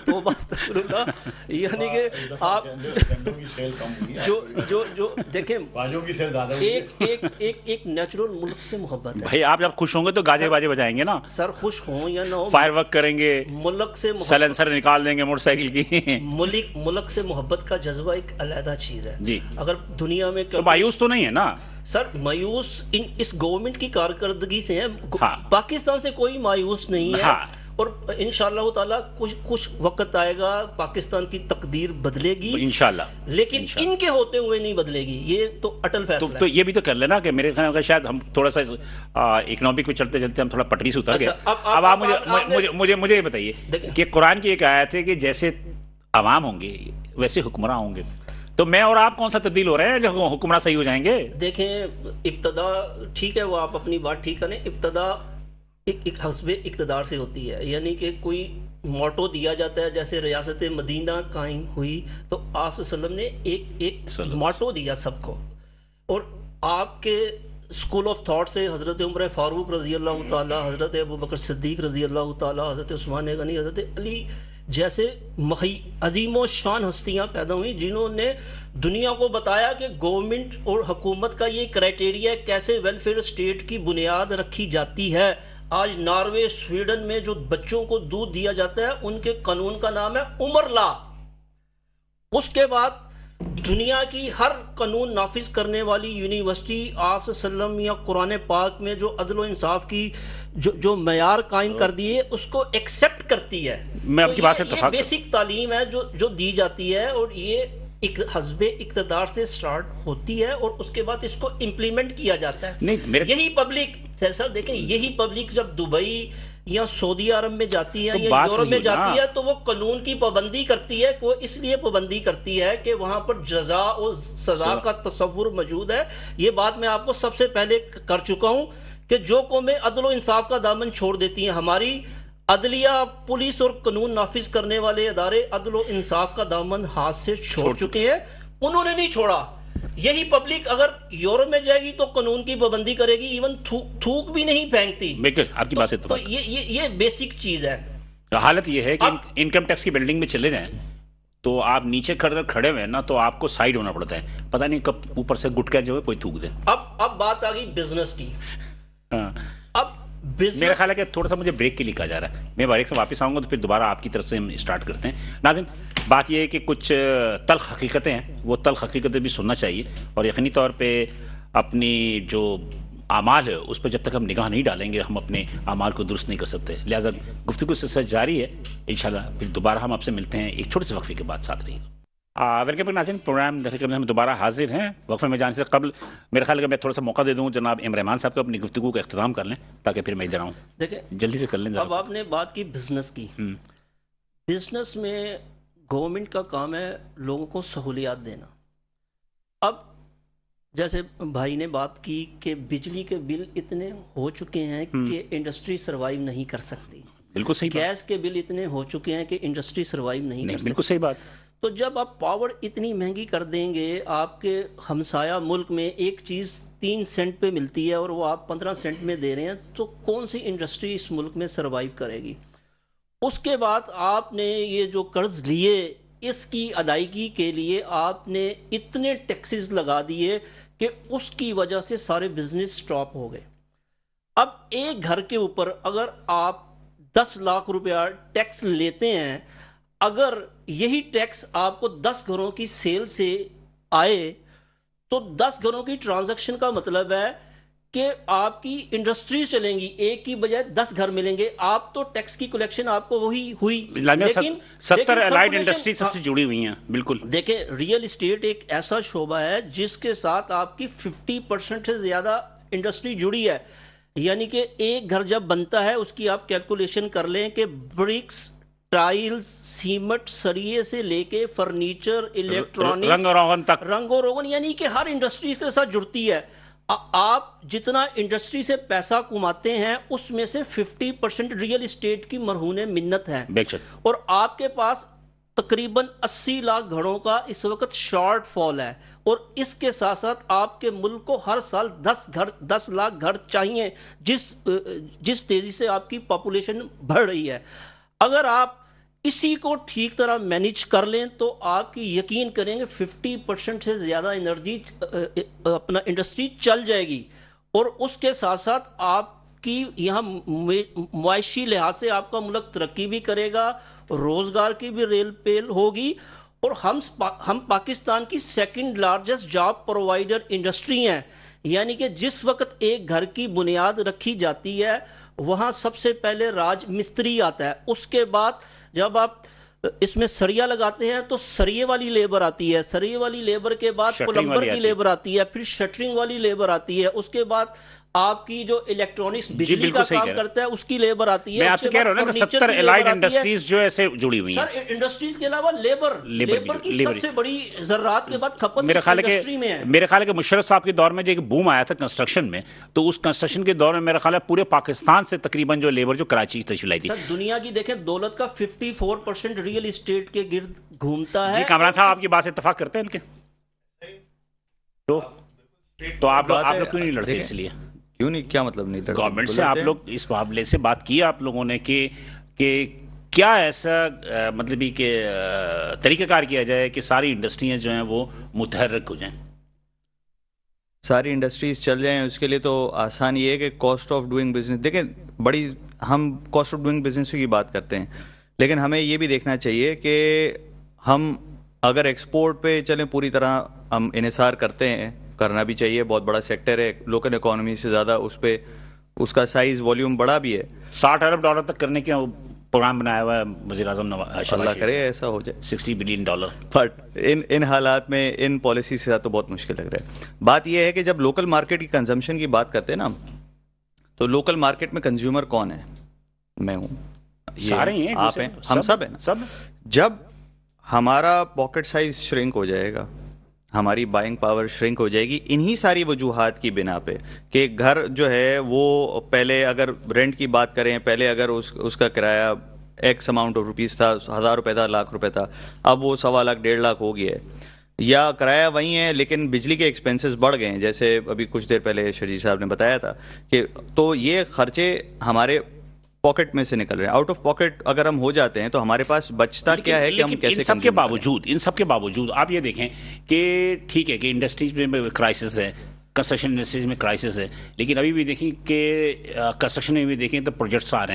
توبہ استغفر اللہ، یعنی کہ آپ جو دیکھیں ایک نیچرل ملک سے محبت ہے بھائی. آپ جب خوش ہوں گے تو گاجے باجے بجائیں گے نا، سر، خوش ہوں یا نہ ہو، فائر ورک کریں گے، ملک سے محبت، سائلنسر نکال دیں گے موٹر سائیکل کی. ملک سے محبت کا جذبہ ایک علیحدہ چیز ہے. جی. اگر دنیا میں تو مایوس تو نہیں ہے نا سر؟ مایوس اس گورنمنٹ کی کارکردگی سے ہے. ہاں. پاکستان سے کوئی مایوس نہیں ہے. ہاں. اور انشاءاللہ تعالیٰ کچھ وقت آئے گا پاکستان کی تقدیر بدلے گی انشاءاللہ، لیکن ان کے ہوتے ہوئے نہیں بدلے گی. یہ تو اٹل فیصلہ ہے. تو یہ بھی تو کر لینا کہ میرے خیال میں شاید ہم تھوڑا سا اکنامک میں چلتے چلتے ہم تھوڑا پٹری سے اتر گئے. اب آپ مجھے یہ بتائیے کہ قرآن کی ایک آیت ہے کہ جیسے عوام ہوں گے ویسے حکمراں ہوں گے، تو میں اور آپ کون سا تبدیل ہو رہے ہیں جو حکمراں صحیح ہو جائیں گے؟ دیکھیں، ابتدا ٹھیک ہے، وہ آپ اپنی بات ٹھیک کریں، ابتدا ایک حسب اقتدار سے ہوتی ہے. یعنی کہ کوئی موٹو دیا جاتا ہے، جیسے ریاست مدینہ قائم ہوئی تو آپ صلی اللہ علیہ وسلم نے ایک موٹو دیا سب کو، اور آپ کے اسکول آف تھاٹ سے حضرت عمر فاروق رضی اللہ تعالیٰ، حضرت ابوبکر صدیق رضی اللہ تعالیٰ، حضرت عثمان غنی، حضرت علی جیسے عظیم و شان ہستیاں پیدا ہوئیں جنہوں نے دنیا کو بتایا کہ گورنمنٹ اور حکومت کا یہ کرائٹیریا ہے کیسے ویلفیئر اسٹیٹ کی بنیاد رکھی جاتی ہے. آج ناروے، سویڈن میں جو بچوں کو دودھ دیا جاتا ہے ان کے قانون کا نام ہے عمر لا. اس کے بعد دنیا کی ہر قانون نافذ کرنے والی یونیورسٹی آپ صلی اللہ علیہ وسلم یا قرآن پاک میں جو عدل و انصاف کی جو معیار قائم کر دیے اس کو ایکسپٹ کرتی ہے. میں آپ کی بات سے اتفاق یہ بیسک تعلیم ہے جو دی جاتی ہے، اور یہ ایک حزب اقتدار سے سٹارٹ ہوتی ہے اور اس کے بعد اس کو امپلیمنٹ کیا جاتا ہے. یہی پبلک سر دیکھیں، یہی پبلک جب دبئی یا سعودی عرب میں جاتی ہے یا یورپ میں جاتی ہے تو وہ قانون کی پابندی کرتی ہے. وہ اس لیے پابندی کرتی ہے کہ وہاں پر جزا اور سزا کا تصور موجود ہے. یہ بات میں آپ کو سب سے پہلے کر چکا ہوں کہ جو قومیں عدل و انصاف کا دامن چھوڑ دیتی ہیں، ہماری عدلیہ، پولیس اور قانون نافذ کرنے والے ادارے عدل و انصاف کا دامن ہاتھ سے چھوڑ چکے ہیں، انہوں نے نہیں چھوڑا. یہی پبلک اگر یورپ میں جائے گی تو قانون کی پابندی کرے گی، ایون تھوک بھی نہیں پھینکتی. آپ کی بات سے تو یہ بیسک چیز ہے. حالت یہ ہے کہ انکم ٹیکس کی بلڈنگ میں چلے جائیں تو آپ نیچے کھڑے ہوئے نا تو آپ کو سائیڈ ہونا پڑتا ہے، پتہ نہیں کب اوپر سے گٹکا جو ہے کوئی تھوک دے. اب بات آ گئی بزنس کی. اب میرا خیال ہے کہ تھوڑا سا مجھے بریک کے لیے کہا جا رہا ہے. میں بریک سے واپس آؤں گا تو پھر دوبارہ آپ کی طرف سے ہم اسٹارٹ کرتے ہیں. ناظرین، بات یہ ہے کہ کچھ تلخ حقیقتیں ہیں، وہ تلخ حقیقتیں بھی سننا چاہیے، اور یقینی طور پہ اپنی جو اعمال ہے اس پہ جب تک ہم نگاہ نہیں ڈالیں گے ہم اپنے اعمال کو درست نہیں کر سکتے. لہٰذا گفتگو سلسلہ جاری ہے، انشاءاللہ پھر دوبارہ ہم آپ سے ملتے ہیں ایک چھوٹے سے وقفے کے بعد. ساتھ رہیے گا. ویلکم ناظرین، پروگرام دیکھنے میں ہم دوبارہ حاضر ہیں. وقفے میں جانے سے قبل میرا خیال ہے کہ میں تھوڑا سا موقع دے دوں جناب ایم رحمان صاحب کو اپنی گفتگو کا اختتام کر لیں تاکہ پھر میں ادھر آؤں. دیکھیں جلدی سے کر لیں. اب آپ نے بات کی بزنس کی. بزنس میں گورنمنٹ کا کام ہے لوگوں کو سہولیات دینا. اب جیسے بھائی نے بات کی کہ بجلی کے بل اتنے ہو چکے ہیں کہ انڈسٹری سروائیو نہیں کر سکتی. بالکل صحیح. گیس کے بل اتنے ہو چکے ہیں کہ انڈسٹری سروائیو نہیں کر سکتی. بالکل صحیح بات. تو جب آپ پاور اتنی مہنگی کر دیں گے، آپ کے ہمسایہ ملک میں ایک چیز 3 سینٹ پہ ملتی ہے اور وہ آپ 15 سینٹ میں دے رہے ہیں، تو کون سی انڈسٹری اس ملک میں سروائیو کرے گی؟ اس کے بعد آپ نے یہ جو قرض لیے اس کی ادائیگی کے لیے آپ نے اتنے ٹیکسز لگا دیے کہ اس کی وجہ سے سارے بزنس سٹاپ ہو گئے. اب ایک گھر کے اوپر اگر آپ 10 لاکھ روپیہ ٹیکس لیتے ہیں، اگر یہی ٹیکس آپ کو 10 گھروں کی سیل سے آئے تو 10 گھروں کی ٹرانزیکشن کا مطلب ہے کہ آپ کی انڈسٹریز چلیں گی، ایک کی بجائے 10 گھر ملیں گے. آپ تو ٹیکس کی کلیکشن آپ کو وہی ہوئی، لیکن 70 الائڈ انڈسٹریز سے جڑی ہوئی ہیں. بالکل. دیکھیں، ریئل اسٹیٹ ایک ایسا شعبہ ہے جس کے ساتھ آپ کی 50% سے زیادہ انڈسٹری جڑی ہے. یعنی کہ ایک گھر جب بنتا ہے اس کی آپ کیلکولیشن کر لیں کہ برکس، ٹائلز، سیمنٹ، سریے سے لے کے فرنیچر، الیکٹرانک، رنگ و روغن، یعنی کہ ہر انڈسٹری کے ساتھ جڑتی ہے. آپ جتنا انڈسٹری سے پیسہ کماتے ہیں اس میں سے 50% ریئل اسٹیٹ کی مرہون منت ہے. اور آپ کے پاس تقریباً 80 لاکھ گھروں کا اس وقت شارٹ فال ہے، اور اس کے ساتھ ساتھ آپ کے ملک کو ہر سال 10 لاکھ گھر چاہیے، جس تیزی سے آپ کی پاپولیشن بڑھ رہی ہے۔ اگر آپ اسی کو ٹھیک طرح مینیج کر لیں تو آپ کی یقین کریں گے 50% سے زیادہ انرجی اپنا انڈسٹری چل جائے گی، اور اس کے ساتھ ساتھ آپ کی یہاں معاشی لحاظ سے آپ کا ملک ترقی بھی کرے گا، روزگار کی بھی ریل پیل ہوگی، اور ہم پاکستان کی second largest job provider industry ہیں، یعنی کہ جس وقت ایک گھر کی بنیاد رکھی جاتی ہے وہاں سب سے پہلے راج مستری آتا ہے، اس کے بعد جب آپ اس میں سریا لگاتے ہیں تو سریے والی لیبر آتی ہے، سریے والی لیبر کے بعد پلمبر کی لیبر آتی ہے، پھر شٹرنگ والی لیبر آتی ہے، اس کے بعد آپ کی جو الیکٹرانکس بجلی کا کام کرتا ہے اس کی لیبر آتی ہے۔ میں آپ سے کہہ رہا ہوں نا کہ 70 الائڈ انڈسٹریز جو ایسے جڑی ہوئی ہیں سر، انڈسٹریز کے علاوہ لیبر کی سب سے بڑی ذرات کے بعد کھپت انڈسٹری میں ہے۔ میرے خیال ہے کہ مشرف صاحب کے دور میں جو ایک بوم آیا تھا کنسٹرکشن میں، تو اس کنسٹرکشن کے دور میں میرا خیال ہے پورے پاکستان سے تقریباً جو لیبر جو کراچی تشریف لائی تھی۔ سر، دنیا کی دیکھیں دولت کا 54% ریئل اسٹیٹ کے گرد گھومتا ہے۔ جی کامران صاحب آپ کی بات سے اتفاق کرتے ہیں ان کے؟ تو آپ لوگ کیوں نہیں لڑتے اس لیے؟ کیوں نہیں؟ کیا مطلب نہیں؟ گورنمنٹ سے آپ لوگ اس معاملے سے بات کی آپ لوگوں نے کہ کیا ایسا مطلب ہی کہ طریقہ کار کیا جائے کہ ساری انڈسٹریاں جو ہیں وہ متحرک ہو جائیں، ساری انڈسٹریز چل جائیں؟ اس کے لیے تو آسان یہ ہے کہ کاسٹ آف ڈوئنگ بزنس دیکھیں، بڑی ہم کاسٹ آف ڈوئنگ بزنس کی بات کرتے ہیں، لیکن ہمیں یہ بھی دیکھنا چاہیے کہ ہم اگر ایکسپورٹ پہ چلیں پوری طرح ہم انحصار کرتے ہیں، کرنا بھی چاہیے، بہت بڑا سیکٹر ہے لوکل اکانومی سے زیادہ، اس پہ اس کا سائز والیوم بڑا بھی ہے۔ $60 ارب تک کرنے کے پروگرام بنایا ہوا ہے وزیر اعظم اللہ کرے ایسا ہو جائے، $60 بلین۔ بٹ ان حالات میں ان پالیسی سے تو بہت مشکل لگ رہا ہے۔ بات یہ ہے کہ جب لوکل مارکیٹ کی کنزمپشن کی بات کرتے ہیں نا، تو لوکل مارکیٹ میں کنزیومر کون ہے؟ میں ہوں، سارے ہیں، آپ ہیں، ہم سب ہیں نا۔ جب ہمارا پاکٹ سائز شرنک ہو جائے گا، ہماری بائنگ پاور شرنک ہو جائے گی انہی ساری وجوہات کی بنا پہ کہ گھر جو ہے وہ پہلے اگر رینٹ کی بات کریں، پہلے اگر اس کا کرایہ ایکس اماؤنٹ آف روپیز تھا، 1000 روپے تھا، لاکھ روپے تھا، اب وہ 1.25 لاکھ 1.5 لاکھ ہو گیا ہے، یا کرایہ وہی ہے لیکن بجلی کے ایکسپینسز بڑھ گئے ہیں، جیسے ابھی کچھ دیر پہلے شرجیل صاحب نے بتایا تھا کہ تو یہ خرچے ہمارے پاکٹ میں سے نکل رہے ہیں، آؤٹ آف پاکٹ اگر ہم ہو جاتے ہیں تو ہمارے پاس بچتا کیا ہے کہ ہم کیسے ان سب کے باوجود آپ یہ دیکھیں کہ ٹھیک ہے کہ انڈسٹریز میں کرائسس ہے، کنسٹرکشن انڈسٹریز میں کرائسس ہے، لیکن ابھی بھی دیکھیں کہ کنسٹرکشن میں بھی دیکھیں تو پروجیکٹس آ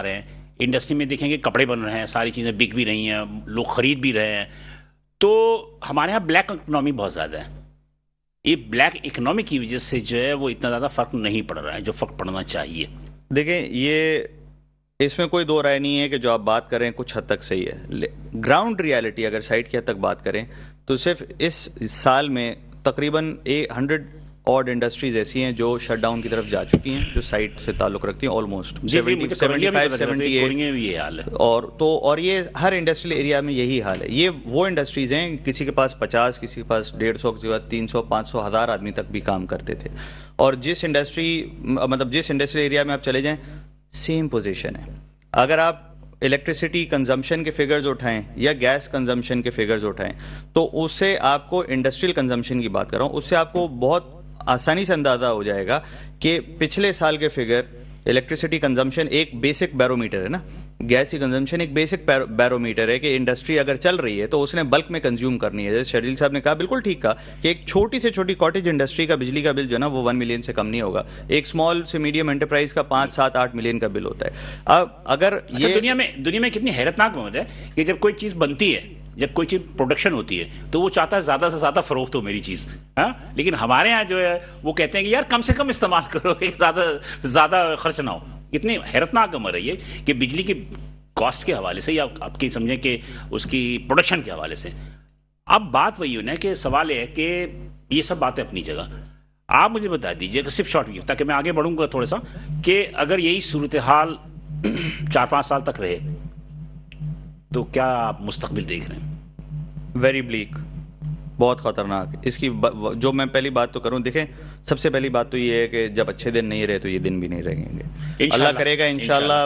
رہے ہیں، انڈسٹری میں دیکھیں کہ کپڑے بن رہے ہیں، ساری چیزیں بک بھی رہی ہیں، لوگ خرید بھی رہے ہیں، تو ہمارے یہاں بلیک اکنامی بہت زیادہ ہے۔ یہ بلیک اکنامی کی وجہ سے جو ہے وہ اتنا زیادہ فرق نہیں پڑ رہا ہے جو فرق پڑنا چاہیے۔ دیکھیں، یہ اس میں کوئی دو رائے نہیں ہے کہ جو آپ بات کریں کچھ حد تک صحیح ہے۔ گراؤنڈ ریالٹی اگر سائٹ کی حد تک بات کریں تو صرف اس سال میں تقریباً 100 اور انڈسٹریز ایسی ہیں جو شٹ ڈاؤن کی طرف جا چکی ہیں، جو سائٹ سے تعلق رکھتی ہیں، آلموسٹ 75-78 اور یہ ہر انڈسٹریل ایریا میں یہی حال ہے۔ یہ وہ انڈسٹریز ہیں کسی کے پاس 50، کسی کے پاس 150، کسی کے پاس 300، 500، 1000 آدمی تک بھی کام کرتے تھے، اور جس انڈسٹریل ایریا میں آپ چلے جائیں سیم پوزیشن ہے۔ اگر آپ الیکٹریسٹی کنزمپشن کے فگرز اٹھائیں یا گیس کنزمپشن کے فگرز اٹھائیں تو اس سے آپ کو انڈسٹریل کنزمپشن کی بات کر رہا ہوں، اس سے آپ کو بہت آسانی سے اندازہ ہو جائے گا کہ پچھلے سال کے فگر الیکٹریسٹی کنزمپشن ایک بیسک بیرومیٹر ہے نا، گیس کی کنزمپشن ایک بیسک بیرومیٹر ہے کہ انڈسٹری اگر چل رہی ہے تو اس نے بلک میں کنزیوم کرنی ہے۔ جیسے شرجیل صاحب نے کہا، بالکل ٹھیک کہا کہ ایک چھوٹی سے چھوٹی کاٹیج انڈسٹری کا بجلی کا بل جو ہے نا وہ 1 ملین سے کم نہیں ہوگا، ایک اسمال سے میڈیم انٹرپرائز کا 5، 7، 8 ملین کا بل ہوتا ہے۔ اب اگر یہ دنیا میں کتنی حیرتناک بات ہے کہ جب کوئی چیز بنتی ہے، جب کوئی چیز پروڈکشن ہوتی ہے تو وہ چاہتا ہے زیادہ سے زیادہ فروخت ہو میری چیز، ہاں، لیکن ہمارے ہاں جو ہے وہ کہتے ہیں کہ یار کم سے کم استعمال کرو، زیادہ خرچ نہ ہو۔ اتنی حیرتناک عمر ہے یہ کہ بجلی کی کاسٹ کے حوالے سے یا آپ کی سمجھیں کہ اس کی پروڈکشن کے حوالے سے۔ اب بات وہی ہونا ہے کہ سوال یہ ہے کہ یہ سب باتیں اپنی جگہ، آپ مجھے بتا دیجئے کہ صرف شارٹ ویو تاکہ میں آگے بڑھوں گا تھوڑا سا، کہ اگر یہی صورتحال 4-5 سال تک رہے تو کیا آپ مستقبل دیکھ رہے ہیں؟ ویری بلیک، بہت خطرناک. اس کی جو میں پہلی بات تو کروں, دیکھیں سب سے پہلی بات تو یہ ہے کہ جب اچھے دن نہیں رہے تو یہ دن بھی نہیں رہیں گے. اللہ کرے گا انشاءاللہ.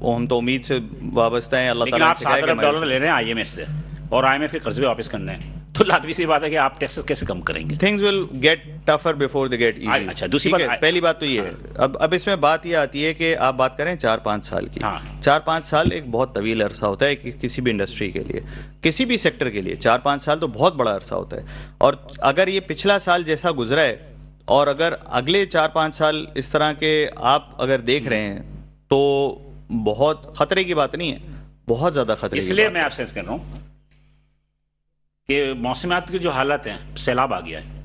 ہم تو امید سے وابستہ ہیں. اللہ تعالیٰ لیکن آپ $7 ارب لے رہے ہیں IMF سے اور IMF کے قرضے واپس کرنے ہیں, تو لازمی سی بات ہے کہ آپ ٹیکسز کیسے کم کریں گے. Things will get tougher before they get easy. اچھا, دوسری بات, پہلی بات تو یہ ہے. اب اس میں بات یہ آتی ہے کہ آپ بات کریں 4-5 سال کی. 4-5 سال ایک بہت طویل عرصہ ہوتا ہے کسی بھی انڈسٹری کے لیے, کسی بھی سیکٹر کے لیے. 4-5 سال تو بہت بڑا عرصہ ہوتا ہے. اور اگر یہ پچھلا سال جیسا گزرا ہے اور اگر اگلے 4-5 سال اس طرح کے آپ اگر دیکھ رہے ہیں تو بہت خطرے کی بات نہیں ہے, بہت زیادہ خطرے. اس لیے میں آپ سے کہہ رہا ہوں کہ موسمیات کے جو حالت ہیں, سیلاب آ گیا ہے,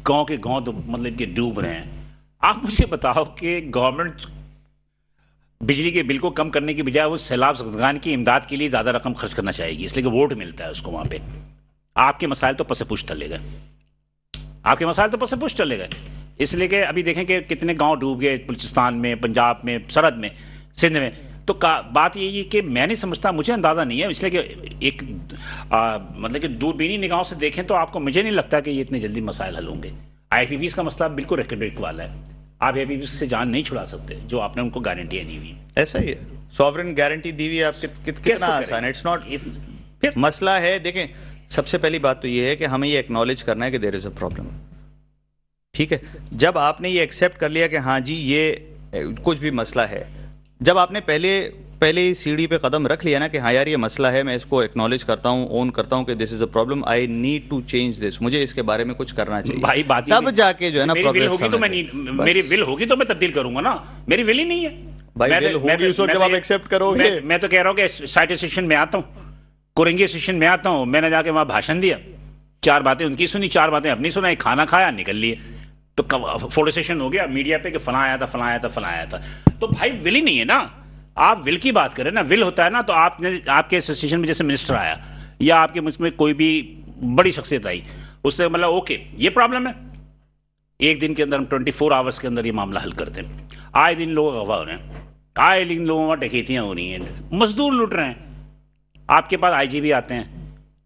گاؤں کے گاؤں مطلب کہ ڈوب رہے ہیں. آپ مجھے بتاؤ کہ گورنمنٹ بجلی کے بل کو کم کرنے کی بجائے وہ سیلاب زدگان کی امداد کے لیے زیادہ رقم خرچ کرنا چاہے گی, اس لیے کہ ووٹ ملتا ہے اس کو وہاں پہ. آپ کے مسائل تو پس پوچھ ٹلے گئے, آپ کے مسائل تو پس پوچھ ٹلے گئے. اس لیے کہ ابھی دیکھیں کہ کتنے گاؤں ڈوب گئے بلوچستان میں, پنجاب میں, سرحد میں, سندھ میں. تو بات یہ ہے کہ میں نہیں سمجھتا, مجھے اندازہ نہیں ہے, اس لیے کہ ایک مطلب کہ دوربینی نگاہوں سے دیکھیں تو آپ کو, مجھے نہیں لگتا کہ یہ اتنی جلدی مسائل حل ہوں گے. IPPs کا مسئلہ بالکل ریکٹ والا ہے. آپ IPPs سے جان نہیں چھڑا سکتے جو آپ نے ان کو گارنٹیاں دی ہوئی. ایسا ہی ہے, سوورن گارنٹی دی ہوئی ہے. آپ کتنا آسان ہے, اٹس ناٹ مسئلہ ہے. دیکھیں سب سے پہلی بات تو یہ ہے کہ ہمیں یہ ایکنالج کرنا ہے کہ دیر از اے پرابلم. ٹھیک ہے, جب آپ نے یہ ایکسیپٹ کر لیا کہ ہاں جی یہ کچھ بھی مسئلہ ہے, جب آپ نے پہلے سیڑھی پہ قدم رکھ لیا نا کہ ہاں یار یہ مسئلہ ہے, میں اس کو ایکنالج کرتا ہوں, اون کرتا ہوں کہ this is a problem, I need to change this, مجھے اس کے بارے میں کچھ کرنا چاہیے, تب جا کے جو ہے نا میری ول ہوگی تو میں تبدیل کروں گا نا. میری ول ہی نہیں ہے بھائی, ول ہوگی اس وقت جب آپ ایکسیپٹ کرو گے. میں تو کہہ رہا ہوں کہ سائٹ اسٹیشن میں آتا ہوں, کورنگی اسٹیشن میں آتا ہوں, میں نے جا کے وہاں بھاشن دیا, 4 باتیں ان کی سنی, 4 باتیں اپنی سنائی, کھانا کھایا, نکل لیے. تو فوٹو سیشن ہو گیا میڈیا پہ کہ فلاں آیا تھا, فلاں آیا تھا, فلاں آیا تھا. تو بھائی ول ہی نہیں ہے نا. آپ ول کی بات کریں نا, ول ہوتا ہے نا تو آپ نے, آپ کے ایسوسیشن میں جیسے منسٹر آیا یا آپ کے ملک میں کوئی بھی بڑی شخصیت آئی, اس نے مطلب اوکے یہ پرابلم ہے, ایک دن کے اندر ہم 24 آورس کے اندر یہ معاملہ حل کرتے ہیں. آئے دن لوگ اغوا ہو رہے ہیں, آئے دن لوگوں کا ڈکیتیاں ہو رہی ہیں, مزدور لوٹ رہے ہیں. آپ کے پاس IG بھی آتے ہیں,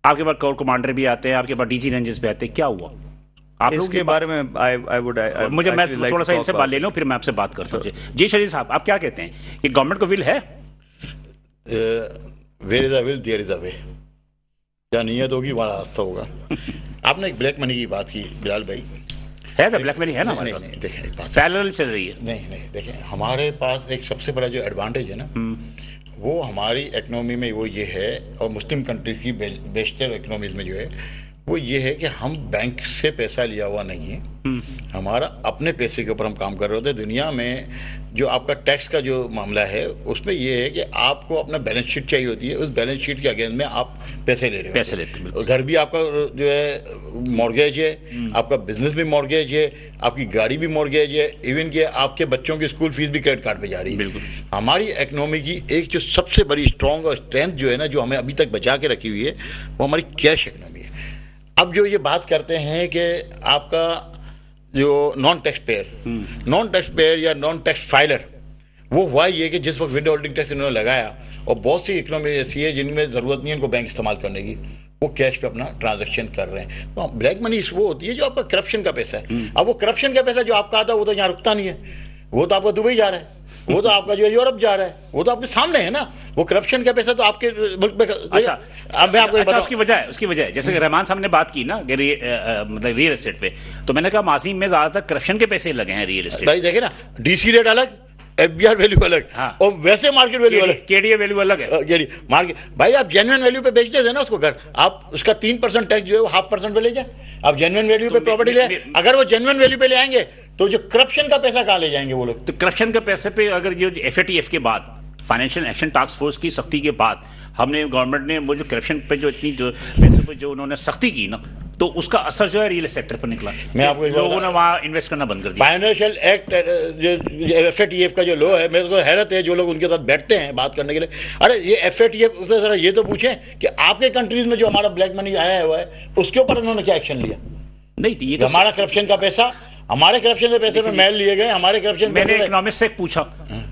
آپ کے پاس کور کمانڈر بھی آتے ہیں, آپ کے پاس DG رینجز بھی آتے ہیں. کیا ہوا آپ اس کے بارے میں مجھے, میں تھوڑا سا ان سے بات لے لوں پھر میں آپ سے بات کرتا ہوں. جی شریف صاحب, آپ کیا کہتے ہیں کہ گورنمنٹ کو ول ہے؟ ویر از اے ول دیئر از اے وے. کیا نیت ہوگی وہاں راستہ ہوگا. آپ نے ایک بلیک منی کی بات کی بلال بھائی, ہے نا بلیک منی ہے نا ہمارے پاس, دیکھیں ایک بات پیرلل چل رہی ہے. نہیں دیکھیں ہمارے پاس ایک سب سے بڑا جو ایڈوانٹیج ہے نا وہ ہماری اکنامی میں وہ یہ ہے, اور مسلم کنٹریز کی بیشتر اکنامیز میں جو ہے وہ یہ ہے کہ ہم بینک سے پیسہ لیا ہوا نہیں ہے, ہمارا اپنے پیسے کے اوپر ہم کام کر رہے ہوتے ہیں. دنیا میں جو آپ کا ٹیکس کا جو معاملہ ہے اس میں یہ ہے کہ آپ کو اپنا بیلنس شیٹ چاہیے ہوتی ہے, اس بیلنس شیٹ کے اگینسٹ میں آپ پیسے لے رہے ہیں. گھر بھی آپ کا جو ہے مورگیج ہے, آپ کا بزنس بھی مورگیج ہے, آپ کی گاڑی بھی مورگیج ہے, ایون کہ آپ کے بچوں کی اسکول فیس بھی کریڈٹ کارڈ پہ جا رہی ہے. ہماری اکنامی کی ایک جو سب سے بڑی اسٹرانگ اور اسٹرینتھ جو ہے نا جو ہمیں ابھی تک بچا کے رکھی ہوئی ہے وہ ہماری کیش اکنامی ہے. اب جو یہ بات کرتے ہیں کہ آپ کا جو نان ٹیکس پیئر یا نان ٹیکس فائلر, وہ ہوا یہ کہ جس وقت ونڈو ہولڈنگ ٹیکس انہوں نے لگایا, اور بہت سی اکنامی ایسی ہے جن میں ضرورت نہیں ہے ان کو بینک استعمال کرنے کی, وہ کیش پہ اپنا ٹرانزیکشن کر رہے ہیں. تو بلیک منی وہ ہوتی ہے جو آپ کا کرپشن کا پیسہ ہے. اب وہ کرپشن کا پیسہ جو آپ کا آتا ہے وہ تو یہاں رکتا نہیں ہے, وہ تو آپ کا دبئی جا رہا ہے, وہ تو آپ کا جو ہے یورپ جا رہا ہے, وہ تو آپ کے سامنے ہے نا. وہ کرپشن کا پیسہ تو آپ کے ملک میں. اچھا میں آپ کو اس کی وجہ جیسے کہ رحمان صاحب نے بات کی نا کہ مطلب ریئل اسٹیٹ پہ, تو میں نے کہا ماضی میں زیادہ تر کرپشن کے پیسے لگے ہیں ریئل اسٹیٹ. بھائی دیکھیں نا, DC ریٹ الگ, FBR ویلیو الگ, اور ویسے مارکیٹ ویلیو الگ, KDA ویلیو الگ ہے. مارکیٹ بھائی آپ جینوئن ویلیو پہ بیچتے تھے نا اس کو گھر, آپ اس کا 3% ٹیکس جو ہے وہ 0.5% پہ لے جائیں. آپ جینوئن ویلیو پہ پراپرٹی لے, اگر وہ جینوئن ویلیو پہ لے آئیں گے تو جو کرپشن کا پیسہ کہاں لے جائیں گے وہ لوگ. تو کرپشن کے پیسے پہ اگر جو FATF کے بعد, فائنینشیل ایکشن ٹاسک فورس کی سختی کے بعد, ہم نے گورنمنٹ نے وہ جو کرپشن پہ جو اتنی جو پیسوں پہ جو انہوں نے سختی کی نا, تو اس کا اثر جو ہے ریئل سیکٹر پر نکلا. میں آپ کو لوگوں نے وہاں انویسٹ کرنا بند کر دیا. فائنینشیل ایکٹ FATF کا جو لو ہے, میرے کو حیرت ہے جو لوگ ان کے ساتھ بیٹھتے ہیں بات کرنے کے لیے. ارے یہ FATF سے ذرا یہ تو پوچھیں کہ آپ کے کنٹریز میں جو ہمارا بلیک منی آیا ہوا ہے اس کے اوپر انہوں نے کیا ایکشن لیا. نہیں یہ ہمارا کرپشن کا پیسہ, ہمارے کرپشن کے پیسے میں میل لیے گئے, ہمارے کرپشن. میں نے اکنامسٹ سے پوچھا,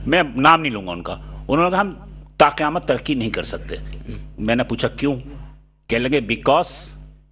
میں نام نہیں لوں گا ان کا, انہوں نے کہا ہم تا قیامت ترقی نہیں کر سکتے. میں نے پوچھا کیوں, کہنے لگے بیکاز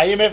IMF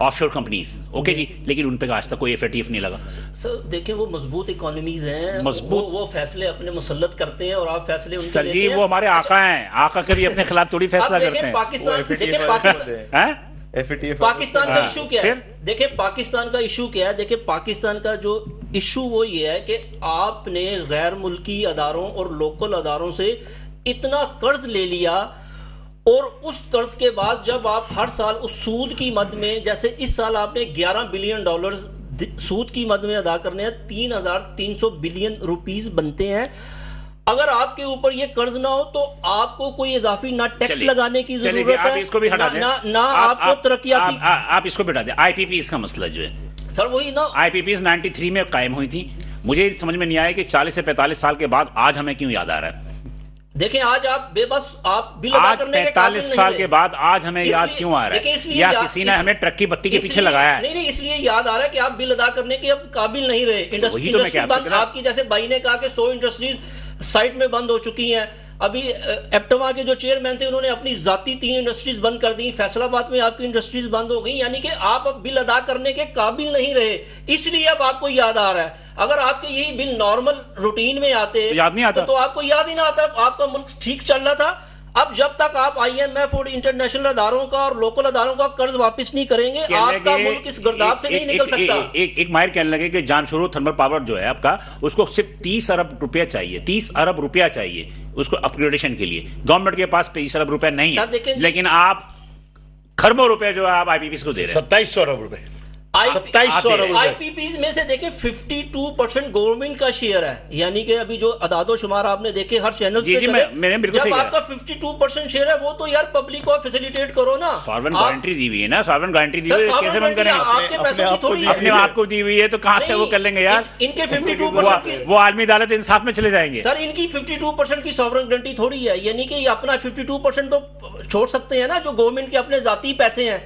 آف شور کمپنیز. اوکے جی, لیکن ان پہ آج تک کوئی FATF نہیں لگا. سر دیکھیں وہ مضبوط اکانومیز ہیں, مضبوط, وہ فیصلے اپنے مسلط کرتے ہیں اور آپ فیصلے ان سر جی وہ ہمارے آقا ہیں, آقا کبھی اپنے خلاف تھوڑی فیصلہ کرتے ہیں. پاکستان کا ایشو کیا ہے, دیکھیں پاکستان کا ایشو کیا ہے, دیکھیں پاکستان کا جو ایشو وہ یہ ہے کہ آپ نے غیر ملکی اداروں اور لوکل اداروں سے اتنا قرض لے لیا, اور اس قرض کے بعد جب آپ ہر سال اس سود کی مد میں, جیسے اس سال آپ نے $11 بلین سود کی مد میں ادا کرنے ہیں, 3,300 بلین روپیز بنتے ہیں. اگر آپ کے اوپر یہ قرض نہ ہو تو آپ کو کوئی اضافی نہ ٹیکس لگانے کی ضرورت ہے, نہ آپ کو ترقیاتی. آپ اس کو بٹھا دیں. IPPs کا مسئلہ جو ہے سر وہی نا, IPPs 93 میں قائم ہوئی تھی. مجھے سمجھ میں نہیں آیا کہ 40 سے 45 سال کے بعد آج ہمیں کیوں یاد آ رہا ہے. دیکھیں آج آپ بے بس آپ بل ادا کرنے کے قابل نہیں رہے. 45 سال کے بعد آج ہمیں یاد کیوں آ رہا ہے, یا کسی نے ہمیں ٹرک کی بتی کے پیچھے لگایا ہے؟ نہیں, اس لیے یاد آ رہا ہے کہ آپ بل ادا کرنے کے اب قابل نہیں رہے. انڈسٹری بند, آپ کی جیسے بھائی نے کہا کہ 100 انڈسٹریز سائٹ میں بند ہو چکی ہیں. ابھی ایپٹما کے جو چیئرمین تھے انہوں نے اپنی ذاتی 3 انڈسٹریز بند کر دی. فیصل آباد میں آپ کی انڈسٹریز بند ہو گئی, یعنی کہ آپ اب بل ادا کرنے کے قابل نہیں رہے, اس لیے اب آپ کو یاد آ رہا ہے. اگر آپ کے یہی بل نارمل روٹین میں آتے یاد نہیں آتا, تو آپ کو یاد ہی نہ آتا. آپ کا ملک ٹھیک چل رہا تھا. اب جب تک آپ IMF اور انٹرنیشنل اداروں کا اور لوکل اداروں کا قرض واپس نہیں کریں گے, آپ کا ملک اس گرداب سے نہیں نکل سکتا. ایک ماہر کہنے لگے کہ جان شروع تھرمل پاور جو ہے آپ کا, اس کو صرف 30 ارب روپیہ چاہیے, 30 ارب روپیہ چاہیے اس کو اپ گریڈیشن کے لیے. گورنمنٹ کے پاس 30 ارب روپیہ نہیں ہے, لیکن آپ خربوں روپے جو آپ IPPs کو دے رہے ہیں. 2700 ارب روپے. IPPs میں سے دیکھیں 52% گورنمنٹ کا شیئر ہے, یعنی کہ ابھی جو اعداد و شمار آپ نے دیکھے ہر چینل پہ, جب آپ کا 52% شیئر ہے وہ تو یار پبلک کو فیسیلیٹیٹ کرو نا. ساورن گارنٹی دی ہوئی ہے نا, ساورن گارنٹی دی ہوئی ہے, کیسے بند کریں؟ آپ کے پیسوں کی تھوڑی ہے, اپنے آپ کو دی ہوئی ہے تو کہاں سے وہ کر لیں گے یار؟ ان کے 52% وہ عالمی عدالت انصاف میں چلے جائیں گے. سر ان کی 52% کی ساورن گارنٹی تھوڑی ہے, یعنی کہ یہ اپنا 52% تو چھوڑ سکتے ہیں نا جو گورنمنٹ کے اپنے ذاتی پیسے ہیں.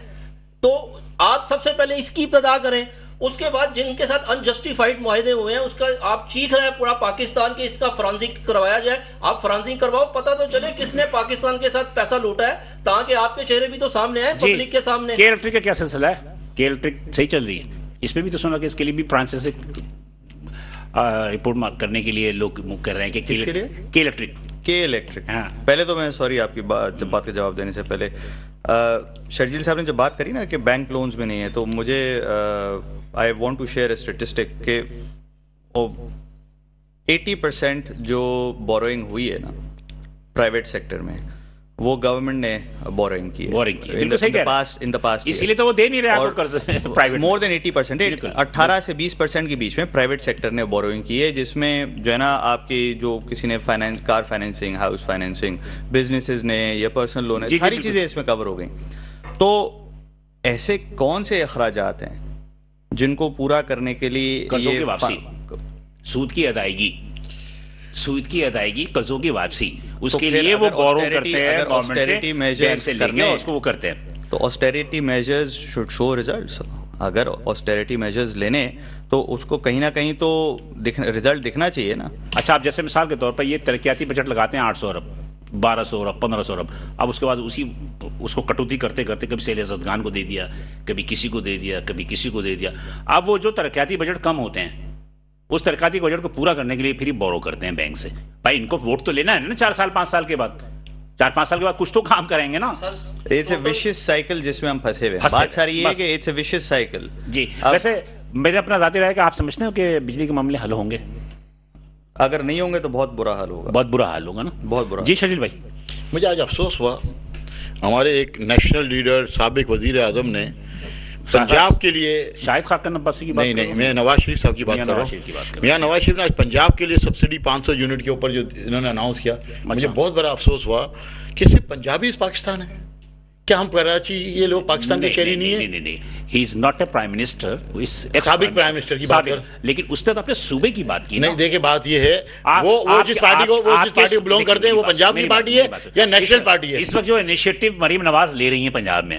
تو آپ سب سے پہلے اس کی ابتدا کریں, اس کے بعد جن کے ساتھ انجسٹیفائڈ معاہدے ہوئے ہیں اس کا آپ چیخ رہے ہیں پورا پاکستان کے, اس کا فرانسنگ کروایا جائے. آپ فرانسنگ کرواؤ, پتہ تو چلے کس نے پاکستان کے ساتھ پیسہ لوٹا ہے, تاکہ آپ کے چہرے بھی تو سامنے ہیں پبلک کے سامنے. کے الیکٹرک کا کیا سلسلہ ہے؟ کے الیکٹرک صحیح چل رہی ہے, اس میں بھی تو سنا کہ اس کے لیے بھی فرانس سے رپورٹ کرنے کے لیے لوگ کر رہے ہیں کہ کے الیکٹرک. پہلے تو میں سوری آپ کی بات کا جواب دینے سے پہلے, شرجیل صاحب نے جب بات کری نا کہ بینک لونز میں نہیں ہے, تو مجھے I want to share a statistic کہ 80% جو بوروئنگ ہوئی ہے نا پرائیویٹ سیکٹر میں, وہ گورنمنٹ نے بوروئنگ کی ہے پاسٹ. اسی لیے تو وہ دے نہیں رہے آپ کو قرض پرائیویٹ. مور دین 80%, 18 سے 20% کے بیچ میں پرائیویٹ سیکٹر نے بوروئنگ کی ہے, جس میں جو ہے نا آپ کی جو کسی نے فائنینس, کار فائنینسنگ, ہاؤس فائنینسنگ, بزنسز نے یا پرسنل لون ہے, ساری چیزیں اس میں کور ہو گئیں. تو ایسے کون سے اخراجات ہیں جن کو پورا کرنے کے لیے قرضوں کی واپسی, سود کی ادائیگی, قرضوں کی واپسی, اس کے لیے وہ بورو کرتے ہیں گورنمنٹ سے لے کے اس کو وہ کرتے ہیں. تو آسٹیریٹی میجرز شوڈ شو ریزلٹس. اگر آسٹیریٹی میجرز لینے تو اس کو کہیں نہ کہیں تو ریزلٹ دکھنا چاہیے نا. اچھا, آپ جیسے مثال کے طور پر یہ ترقیاتی بجٹ لگاتے ہیں 800 ارب, 1200 ارب, 1500 ارب, اب اس کے بعد اس کو کٹوتی کرتے کرتے کبھی سیل عزتگان کو دے دیا, کبھی کسی کو دے دیا, کبھی کسی کو دے دیا. اب وہ جو ترقیاتی بجٹ کم ہوتے ہیں, اس ترقیاتی بجٹ کو پورا کرنے کے لیے پھر بورو کرتے ہیں بینک سے. بھائی ان کو ووٹ تو لینا ہے نا 4 سال 5 سال کے بعد, 4-5 سال کے بعد کچھ تو کام کریں گے نا. اٹس اے ویشیس سائیکل جس میں ہم پھنسے ہوئے ہیں. بات ساری یہ ہے کہ اٹس اے ویشیس سائیکل. جی, ویسے میرے اپنا ذاتی رائے کہ آپ سمجھتے ہیں کہ بجلی کے معاملے حل ہوں گے؟ اگر نہیں ہوں گے تو بہت برا حال ہوگا. بہت برا حال ہوگا نا, بہت برا. جی شرجیل بھائی, مجھے آج افسوس ہوا, ہمارے ایک نیشنل لیڈر سابق وزیر اعظم نے پنجاب کے لیے, شاہد خاقان عباسی کی بات نہیں, میں نواز شریف صاحب کی بات کر رہا ہوں. میاں نواز شریف نے آج پنجاب کے لیے سبسڈی 500 یونٹ کے اوپر جو انہوں نے اناؤنس کیا, مجھے بہت بڑا افسوس ہوا کہ صرف پنجابی اس پاکستان ہے. کیا ہم کراچی یہ لوگ پاکستان کے شہری نہیں ہیں؟ نہیں, he is not a prime minister, سابق پرائم منسٹر کی بات کر, لیکن اس نے تو اپنے صوبے کی بات کی. نہیں دیکھیں, بات یہ ہے وہ جس پارٹی کو بلونگ کرتے ہیں وہ پنجاب کی پارٹی ہے یا نیشنل پارٹی ہے. اس وقت جو انیشیٹو مریم نواز لے رہی ہیں پنجاب میں,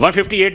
158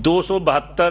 272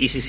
ECC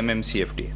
MMCFD,